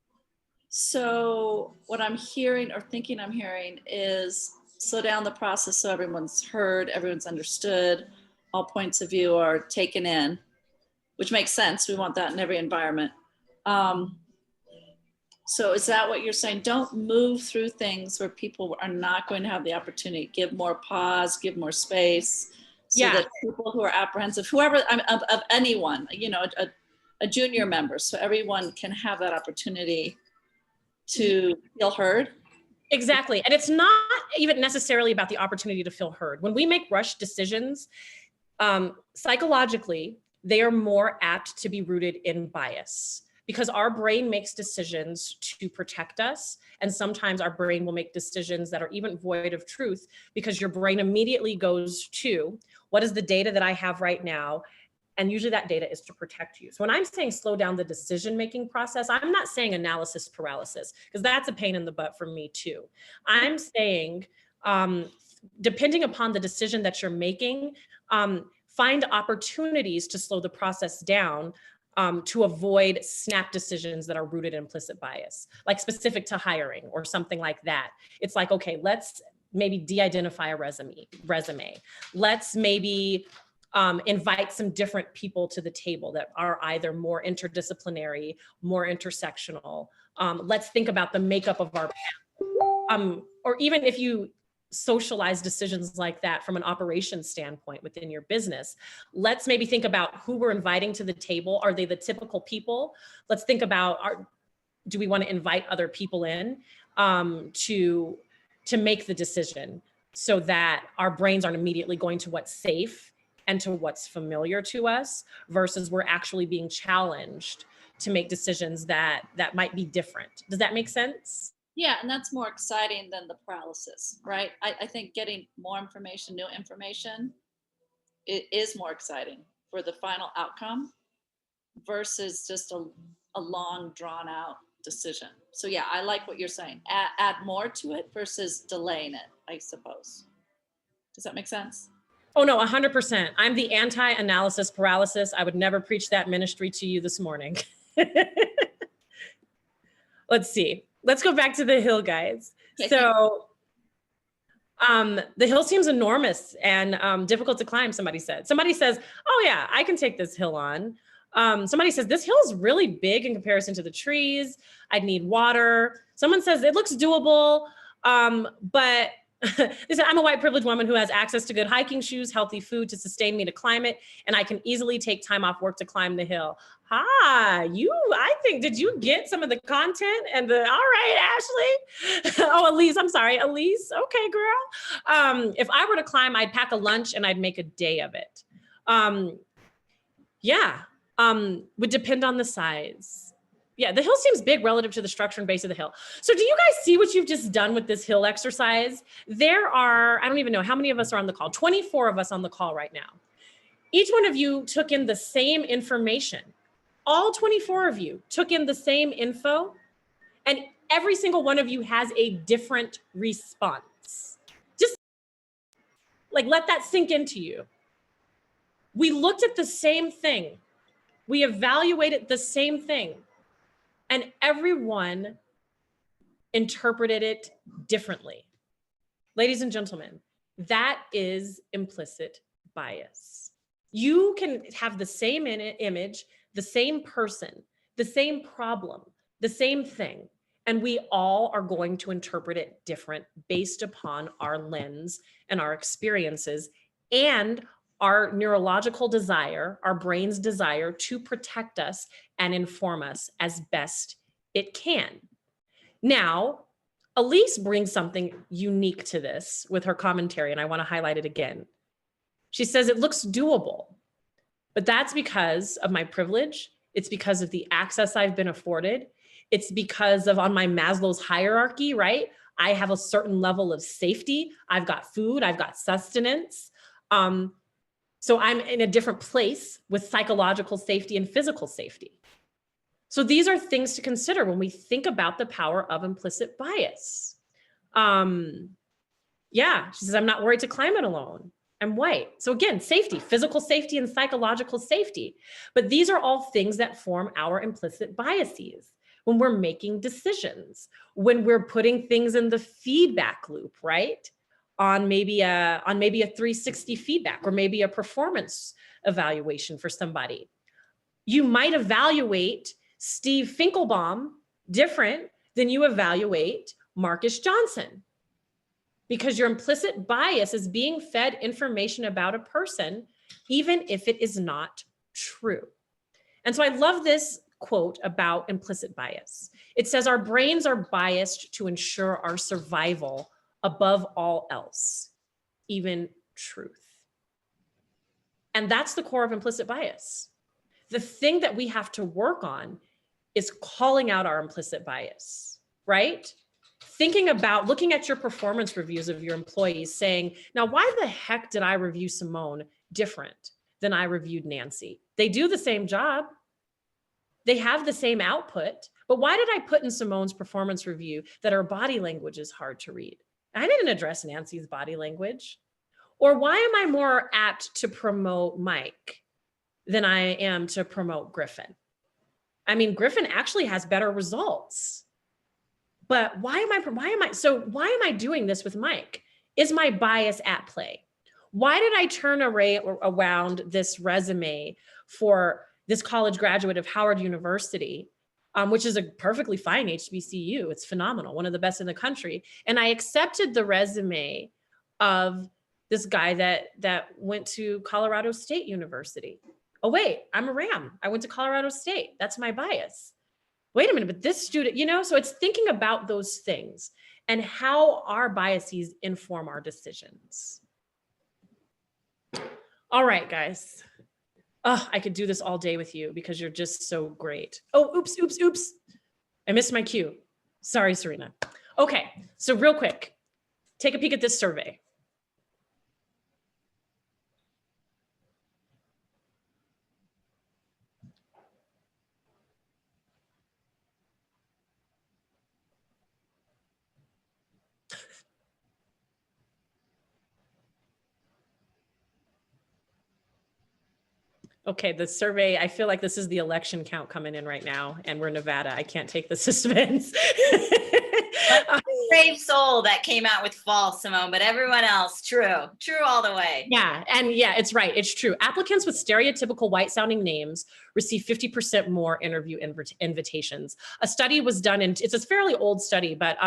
So what I'm hearing or thinking I'm hearing is slow down the process so everyone's heard, everyone's understood, all points of view are taken in, which makes sense. We want that in every environment. So is that what you're saying? Don't move through things where people are not going to have the opportunity. Give more pause, give more space, so that people who are apprehensive, whoever, of anyone, you know, a junior member, so everyone can have that opportunity to feel heard. Exactly. And it's not even necessarily about the opportunity to feel heard. When we make rush decisions, psychologically, they are more apt to be rooted in bias, because our brain makes decisions to protect us. And sometimes our brain will make decisions that are even void of truth, because your brain immediately goes to, what is the data that I have right now? And usually that data is to protect you. So when I'm saying slow down the decision-making process, I'm not saying analysis paralysis, because that's a pain in the butt for me too. I'm saying, depending upon the decision that you're making, find opportunities to slow the process down, to avoid snap decisions that are rooted in implicit bias, like specific to hiring or something like that. It's like, okay, let's maybe de-identify a resume. Let's maybe invite some different people to the table that are either more interdisciplinary, more intersectional. Let's think about the makeup of our panel. Or even if you socialize decisions like that from an operations standpoint within your business, let's maybe think about who we're inviting to the table. Are they the typical people? Let's think about, do we want to invite other people in to make the decision, so that our brains aren't immediately going to what's safe and to what's familiar to us, versus we're actually being challenged to make decisions that might be different. Does that make sense? Yeah, and that's more exciting than the paralysis, right? I think getting more information, new information, it is more exciting for the final outcome versus just a long drawn out decision. So yeah, I like what you're saying. Add more to it versus delaying it, I suppose. Does that make sense? Oh no, 100%. I'm the anti-analysis paralysis. I would never preach that ministry to you this morning. Let's see. Let's go back to the hill, guys. So the hill seems enormous and difficult to climb, somebody said. Somebody says, oh yeah, I can take this hill on. Somebody says, this hill is really big in comparison to the trees. I'd need water. Someone says, it looks doable, but they said, I'm a white privileged woman who has access to good hiking shoes, healthy food to sustain me to climb it, and I can easily take time off work to climb the hill. I think, did you get some of the content and all right, Ashley? Oh, Elise, I'm sorry, Elise. Okay, girl. If I were to climb, I'd pack a lunch and I'd make a day of it. Would depend on the size. Yeah, the hill seems big relative to the structure and base of the hill. So do you guys see what you've just done with this hill exercise? There are, I don't even know how many of us are on the call, 24 of us on the call right now. Each one of you took in the same information. All 24 of you took in the same info, and every single one of you has a different response. Just like let that sink into you. We looked at the same thing. We evaluated the same thing. And everyone interpreted it differently. Ladies and gentlemen, that is implicit bias. You can have the same image, the same person, the same problem, the same thing, and we all are going to interpret it different based upon our lens and our experiences and our neurological desire, our brain's desire to protect us and inform us as best it can. Now, Elise brings something unique to this with her commentary, and I want to highlight it again. She says it looks doable, but that's because of my privilege. It's because of the access I've been afforded. It's because of on my Maslow's hierarchy, right? I have a certain level of safety. I've got food, I've got sustenance. So I'm in a different place with psychological safety and physical safety. So these are things to consider when we think about the power of implicit bias. Yeah, she says, I'm not worried to climb it alone. I'm white. So again, safety, physical safety and psychological safety. But these are all things that form our implicit biases. when we're making decisions, when we're putting things in the feedback loop, right? On maybe a 360 feedback or maybe a performance evaluation for somebody. You might evaluate Steve Finkelbaum different than you evaluate Marcus Johnson, because your implicit bias is being fed information about a person, even if it is not true. And so I love this quote about implicit bias. It says, our brains are biased to ensure our survival above all else, even truth. And that's the core of implicit bias. The thing that we have to work on is calling out our implicit bias, right? Thinking about looking at your performance reviews of your employees saying, now, why the heck did I review Simone different than I reviewed Nancy? They do the same job. They have the same output, but why did I put in Simone's performance review that her body language is hard to read? I didn't address Nancy's body language. Or why am I more apt to promote Mike than I am to promote Griffin? I mean, Griffin actually has better results. But why am I doing this with Mike? Is my bias at play? Why did I turn around this resume for this college graduate of Howard University, which is a perfectly fine HBCU? It's phenomenal, one of the best in the country. And I accepted the resume of this guy that went to Colorado State University. Oh, wait, I'm a Ram. I went to Colorado State. That's my bias. Wait a minute, but this student, so it's thinking about those things and how our biases inform our decisions. All right, guys. Oh, I could do this all day with you because you're just so great. Oh, oops. I missed my cue. Sorry, Serena. Okay, so real quick, take a peek at this survey. Okay, the survey, I feel like this is the election count coming in right now, and we're Nevada. I can't take the suspense. Brave soul that came out with false, Simone, but everyone else, true all the way. Yeah, and yeah, it's right. It's true. Applicants with stereotypical white-sounding names receive 50% more interview invitations. A study was done, and it's a fairly old study, but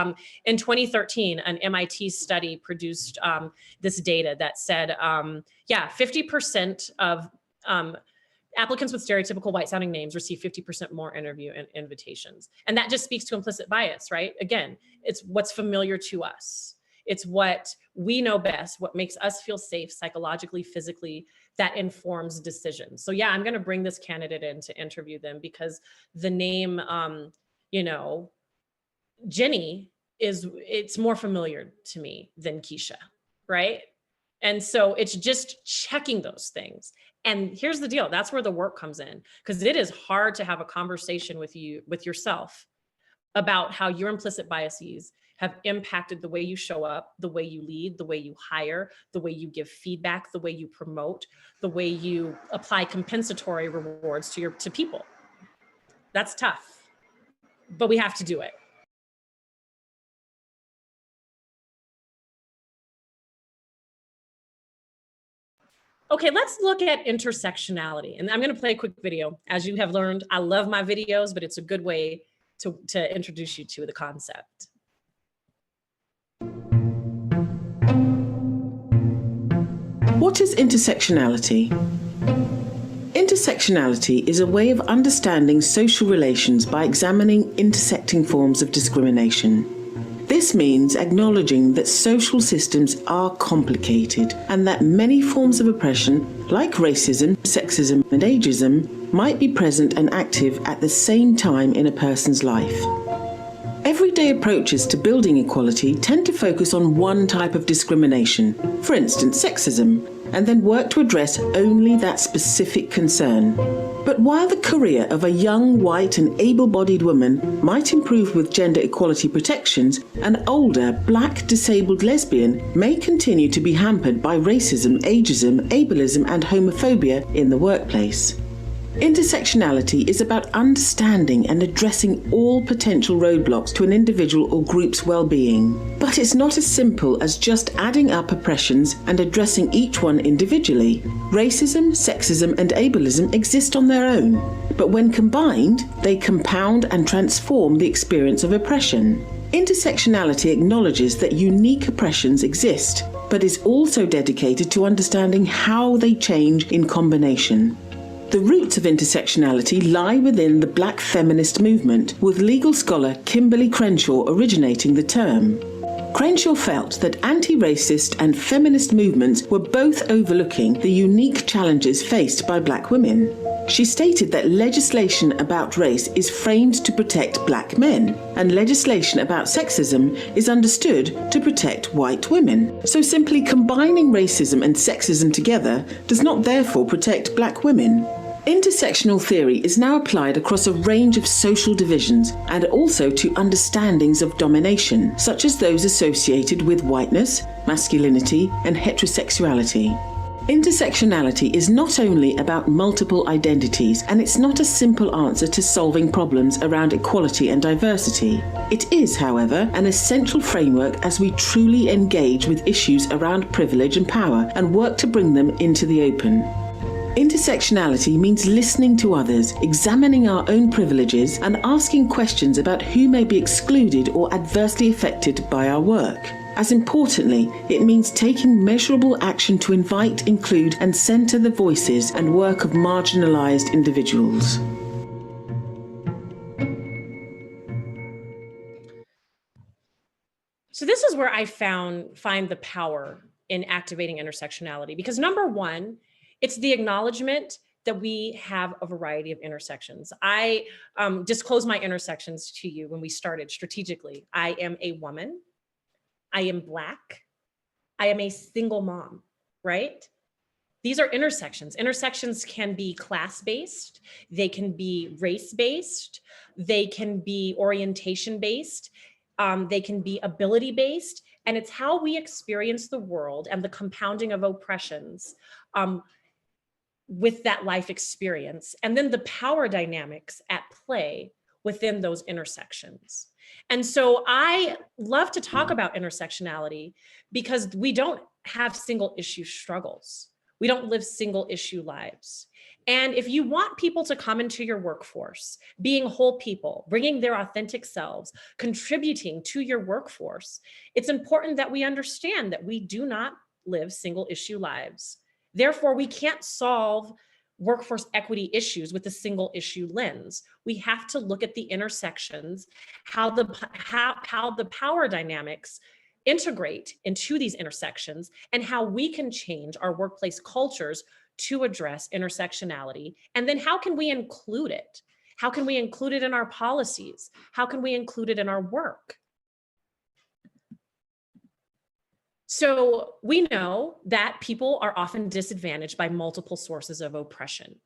in 2013, an MIT study produced this data that said, 50% of applicants with stereotypical white-sounding names receive 50% more interview invitations. And that just speaks to implicit bias, right? Again, it's what's familiar to us. It's what we know best, what makes us feel safe psychologically, physically, that informs decisions. So yeah, I'm gonna bring this candidate in to interview them because the name, Jenny it's more familiar to me than Keisha, right? And so it's just checking those things. And here's the deal, that's where the work comes in, because it is hard to have a conversation with yourself about how your implicit biases have impacted the way you show up, the way you lead, the way you hire, the way you give feedback, the way you promote, the way you apply compensatory rewards to people. That's tough, but we have to do it. Okay, let's look at intersectionality. And I'm going to play a quick video. As you have learned, I love my videos, but it's a good way to introduce you to the concept. What is intersectionality? Intersectionality is a way of understanding social relations by examining intersecting forms of discrimination. This means acknowledging that social systems are complicated and that many forms of oppression, like racism, sexism, and ageism, might be present and active at the same time in a person's life. Everyday approaches to building equality tend to focus on one type of discrimination, for instance, sexism, and then work to address only that specific concern. But while the career of a young, white, and able-bodied woman might improve with gender equality protections, an older, black, disabled lesbian may continue to be hampered by racism, ageism, ableism, and homophobia in the workplace. Intersectionality is about understanding and addressing all potential roadblocks to an individual or group's well-being. But it's not as simple as just adding up oppressions and addressing each one individually. Racism, sexism, and ableism exist on their own, but when combined, they compound and transform the experience of oppression. Intersectionality acknowledges that unique oppressions exist, but is also dedicated to understanding how they change in combination. The roots of intersectionality lie within the Black feminist movement, with legal scholar Kimberly Crenshaw originating the term. Crenshaw felt that anti-racist and feminist movements were both overlooking the unique challenges faced by Black women. She stated that legislation about race is framed to protect Black men, and legislation about sexism is understood to protect white women. So simply combining racism and sexism together does not therefore protect Black women. Intersectional theory is now applied across a range of social divisions and also to understandings of domination, such as those associated with whiteness, masculinity, and heterosexuality. Intersectionality is not only about multiple identities, and it's not a simple answer to solving problems around equality and diversity. It is, however, an essential framework as we truly engage with issues around privilege and power and work to bring them into the open. Intersectionality means listening to others, examining our own privileges, and asking questions about who may be excluded or adversely affected by our work. As importantly, it means taking measurable action to invite, include, and centre the voices and work of marginalised individuals. So this is where I find the power in activating intersectionality, because number one, it's the acknowledgement that we have a variety of intersections. I disclosed my intersections to you when we started strategically. I am a woman, I am Black, I am a single mom, right? These are intersections. Intersections can be class-based, they can be race-based, they can be orientation-based, they can be ability-based, and it's how we experience the world and the compounding of oppressions with that life experience, and then the power dynamics at play within those intersections. And so I love to talk about intersectionality because we don't have single issue struggles. We don't live single issue lives. And if you want people to come into your workforce, being whole people, bringing their authentic selves, contributing to your workforce, it's important that we understand that we do not live single issue lives. Therefore, we can't solve workforce equity issues with a single issue lens. We have to look at the intersections, how the power dynamics integrate into these intersections, and how we can change our workplace cultures to address intersectionality. And then how can we include it? How can we include it in our policies? How can we include it in our work? So we know that people are often disadvantaged by multiple sources of oppression.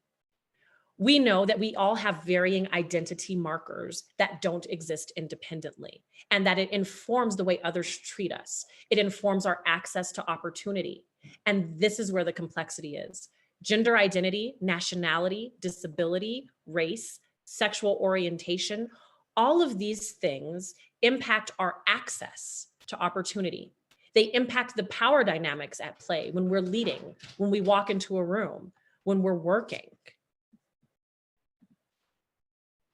We know that we all have varying identity markers that don't exist independently, and that it informs the way others treat us. It informs our access to opportunity. And this is where the complexity is. Gender identity, nationality, disability, race, sexual orientation, all of these things impact our access to opportunity. They impact the power dynamics at play when we're leading, when we walk into a room, when we're working.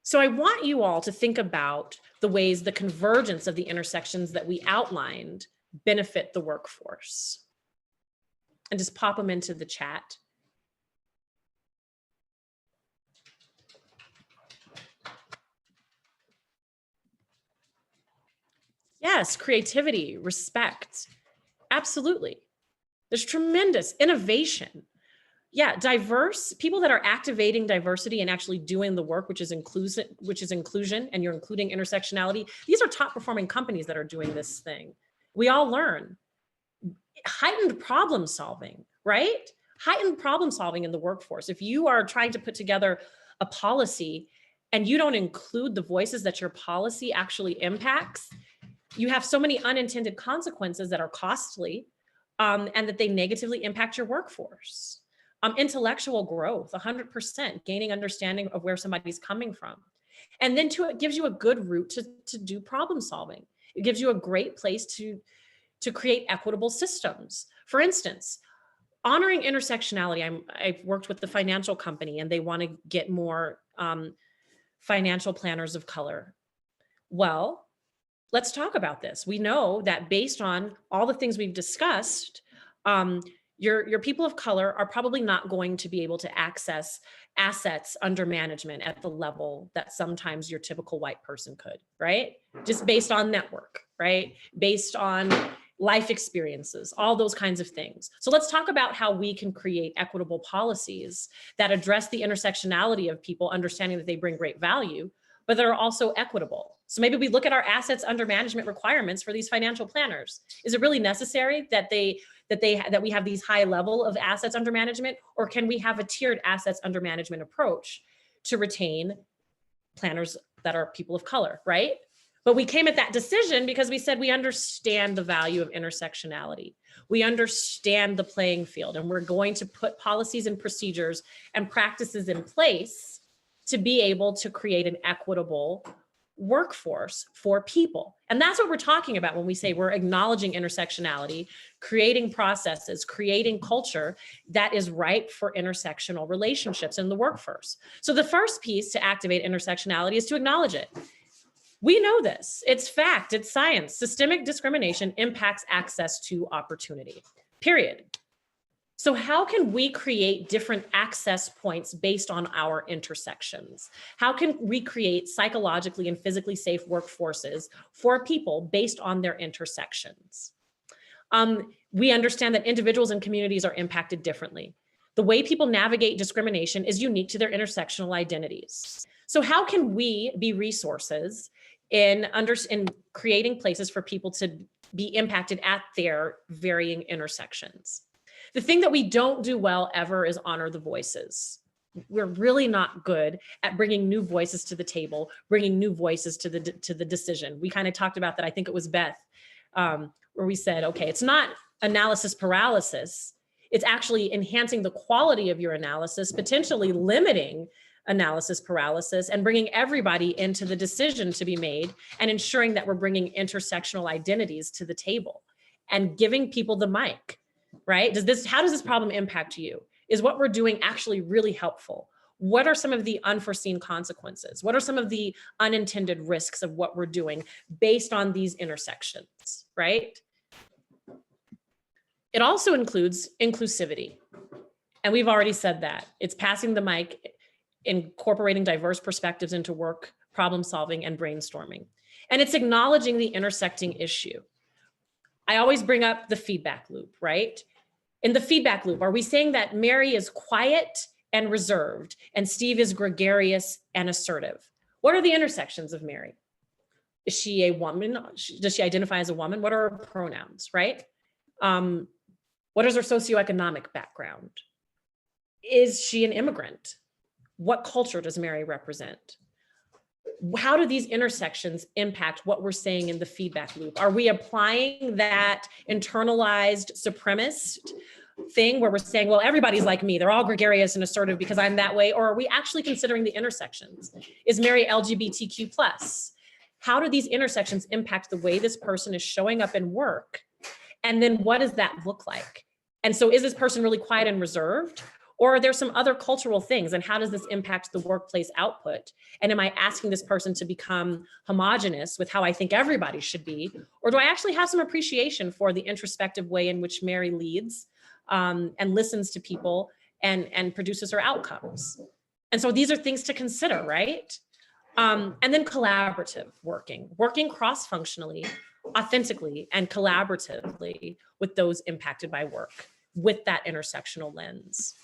So I want you all to think about the ways the convergence of the intersections that we outlined benefit the workforce. And just pop them into the chat. Yes, creativity, respect, absolutely. There's tremendous innovation. Yeah, diverse people that are activating diversity and actually doing the work, which is inclusion, and you're including intersectionality. These are top performing companies that are doing this thing. We all learn. Heightened problem solving, right? Heightened problem solving in the workforce. If you are trying to put together a policy and you don't include the voices that your policy actually impacts, you have so many unintended consequences that are costly and that they negatively impact your workforce. Intellectual growth, 100%, gaining understanding of where somebody's coming from. And then it gives you a good route to do problem solving. It gives you a great place to create equitable systems. For instance, honoring intersectionality. I've worked with the financial company and they want to get more financial planners of color. Well, let's talk about this. We know that based on all the things we've discussed, your people of color are probably not going to be able to access assets under management at the level that sometimes your typical white person could, right? Just based on network, right? Based on life experiences, all those kinds of things. So let's talk about how we can create equitable policies that address the intersectionality of people, understanding that they bring great value, but that are also equitable. So maybe we look at our assets under management requirements for these financial planners. Is it really necessary that we have these high level of assets under management, or can we have a tiered assets under management approach to retain planners that are people of color, right? But we came at that decision because we said we understand the value of intersectionality. We understand the playing field, and we're going to put policies and procedures and practices in place to be able to create an equitable workforce for people. And that's what we're talking about when we say we're acknowledging intersectionality, creating processes, creating culture that is ripe for intersectional relationships in the workforce. So the first piece to activate intersectionality is to acknowledge it. We know this, it's fact, it's science. Systemic discrimination impacts access to opportunity, period. So how can we create different access points based on our intersections? How can we create psychologically and physically safe workforces for people based on their intersections? We understand that individuals and communities are impacted differently. The way people navigate discrimination is unique to their intersectional identities. So how can we be resources in creating places for people to be impacted at their varying intersections? The thing that we don't do well ever is honor the voices. We're really not good at bringing new voices to the table, bringing new voices to the decision. We kind of talked about that. I think it was Beth, where we said, okay, it's not analysis paralysis. It's actually enhancing the quality of your analysis, potentially limiting analysis paralysis, and bringing everybody into the decision to be made, and ensuring that we're bringing intersectional identities to the table and giving people the mic. Right? How does this problem impact you? Is what we're doing actually really helpful? What are some of the unforeseen consequences? What are some of the unintended risks of what we're doing based on these intersections, right? It also includes inclusivity. And we've already said that. It's passing the mic, incorporating diverse perspectives into work, problem solving, and brainstorming. And it's acknowledging the intersecting issue. I always bring up the feedback loop, right? In the feedback loop, are we saying that Mary is quiet and reserved and Steve is gregarious and assertive? What are the intersections of Mary? Is she a woman? Does she identify as a woman? What are her pronouns, right? What is her socioeconomic background? Is she an immigrant? What culture does Mary represent? How do these intersections impact what we're saying in the feedback loop? Are we applying that internalized supremacist thing where we're saying, well, everybody's like me, they're all gregarious and assertive because I'm that way? Or are we actually considering the intersections? Is Mary LGBTQ+? How do these intersections impact the way this person is showing up in work? And then what does that look like? And so is this person really quiet and reserved? Or are there some other cultural things, and how does this impact the workplace output? And am I asking this person to become homogenous with how I think everybody should be? Or do I actually have some appreciation for the introspective way in which Mary leads and listens to people and produces her outcomes? And so these are things to consider, right? And then collaborative working cross-functionally, authentically, and collaboratively with those impacted by work, with that intersectional lens.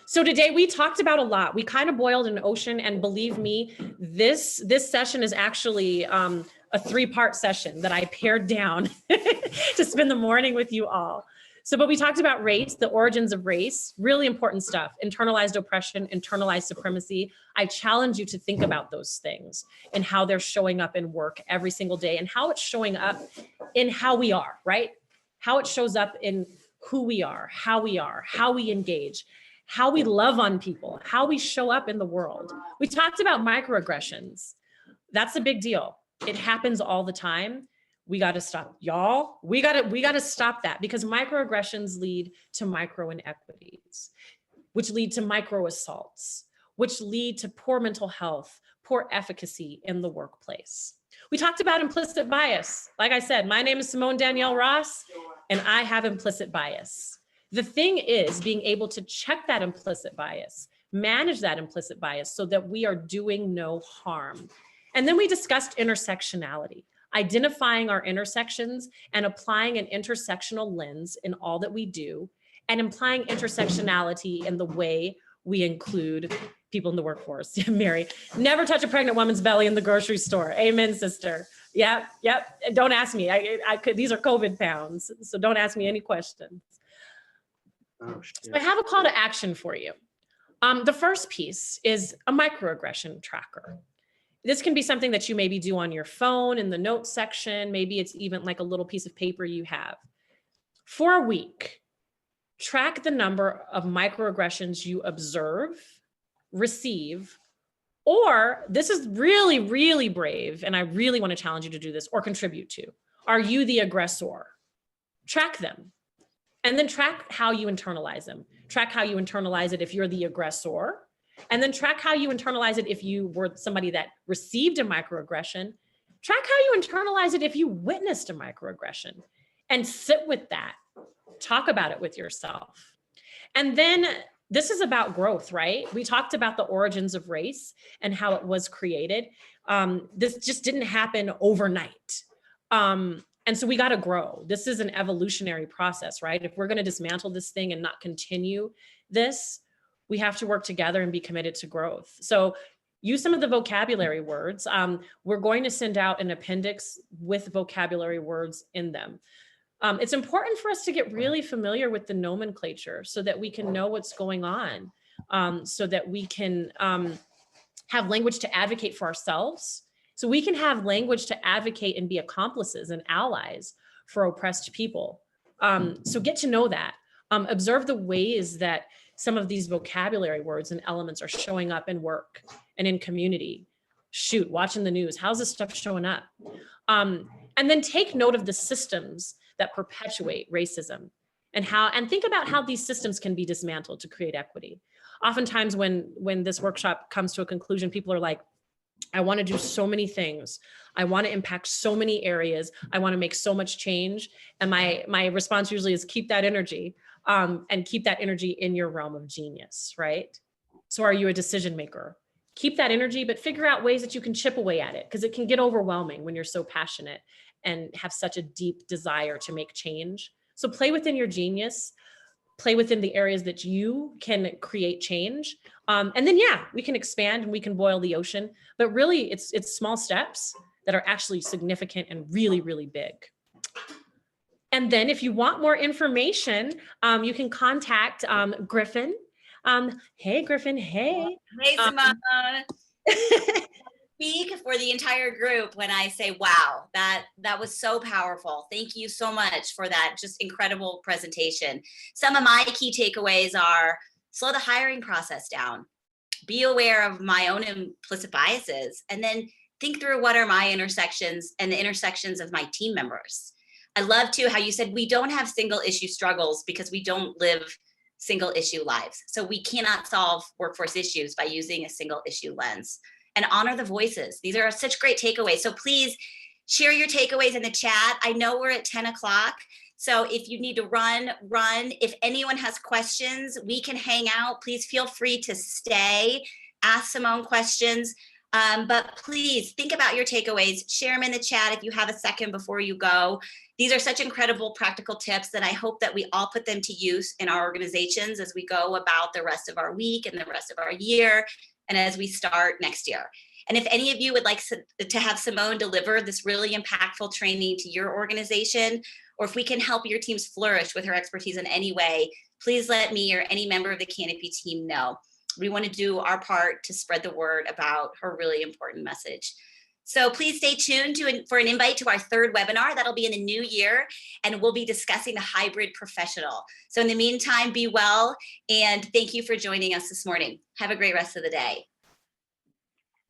So today we talked about a lot. We kind of boiled an ocean, and believe me, this session is actually a 3-part session that I pared down to spend the morning with you all. But we talked about race, the origins of race, really important stuff, internalized oppression, internalized supremacy. I challenge you to think about those things and how they're showing up in work every single day, and how it's showing up in how we are, right? How it shows up in who we are, how we engage, how we love on people, how we show up in the world. We talked about microaggressions. That's a big deal. It happens all the time. We got to stop, y'all. We got to stop that, because microaggressions lead to micro inequities, which lead to micro assaults, which lead to poor mental health, poor efficacy in the workplace. We talked about implicit bias. Like I said, my name is Simone Danielle Ross, and I have implicit bias. The thing is being able to check that implicit bias, manage that implicit bias so that we are doing no harm. And then we discussed intersectionality, identifying our intersections and applying an intersectional lens in all that we do, and implying intersectionality in the way we include people in the workforce. Mary, never touch a pregnant woman's belly in the grocery store. Amen, sister. Yep. Don't ask me. I could. These are COVID pounds, so don't ask me any questions. Oh, shit. So I have a call to action for you. The first piece is a microaggression tracker. This can be something that you maybe do on your phone in the notes section. Maybe it's even like a little piece of paper you have. For a week, track the number of microaggressions you observe, receive, or this is really, really brave, and I really want to challenge you to do this, or contribute to. Are you the aggressor? Track them. And then track how you internalize them. Track how you internalize it if you're the aggressor. And then track how you internalize it if you were somebody that received a microaggression. Track how you internalize it if you witnessed a microaggression. And sit with that. Talk about it with yourself. And then this is about growth, right? We talked about the origins of race and how it was created. This just didn't happen overnight. And so we got to grow. This is an evolutionary process, right? If we're going to dismantle this thing and not continue this, we have to work together and be committed to growth. So use some of the vocabulary words. We're going to send out an appendix with vocabulary words in them. It's important for us to get really familiar with the nomenclature so that we can know what's going on, so that we can have language to advocate for ourselves, so we can have language to advocate and be accomplices and allies for oppressed people. So get to know that. Observe the ways that some of these vocabulary words and elements are showing up in work and in community. Shoot, watching the news, how's this stuff showing up? And then take note of the systems that perpetuate racism and think about how these systems can be dismantled to create equity. Oftentimes when this workshop comes to a conclusion, people are like, I want to do so many things. I want to impact so many areas. I want to make so much change. And my response usually is keep that energy, and keep that energy in your realm of genius, right? So are you a decision maker? Keep that energy, but figure out ways that you can chip away at it, because it can get overwhelming when you're so passionate and have such a deep desire to make change. So play within your genius, play within the areas that you can create change. And then, yeah, we can expand and we can boil the ocean, but really it's small steps that are actually significant and really, really big. And then if you want more information, you can contact Griffin. Hey, Griffin, hey. Hey, Simone. Speak for the entire group when I say, wow, that was so powerful. Thank you so much for that just incredible presentation. Some of my key takeaways are slow the hiring process down, be aware of my own implicit biases, and then think through what are my intersections and the intersections of my team members. I love too how you said we don't have single issue struggles because we don't live single issue lives. So we cannot solve workforce issues by using a single issue lens. And honor the voices. These are such great takeaways. So please share your takeaways in the chat. I know we're at 10 o'clock. So if you need to run. If anyone has questions, we can hang out. Please feel free to stay, ask Simone questions. But please think about your takeaways. Share them in the chat if you have a second before you go. These are such incredible practical tips that I hope that we all put them to use in our organizations as we go about the rest of our week and the rest of our year, and as we start next year. And if any of you would like to have Simone deliver this really impactful training to your organization, or if we can help your teams flourish with her expertise in any way, please let me or any member of the Canopy team know. We want to do our part to spread the word about her really important message. So please stay tuned for an invite to our third webinar. That'll be in the new year, and we'll be discussing the hybrid professional. So in the meantime, be well, and thank you for joining us this morning. Have a great rest of the day.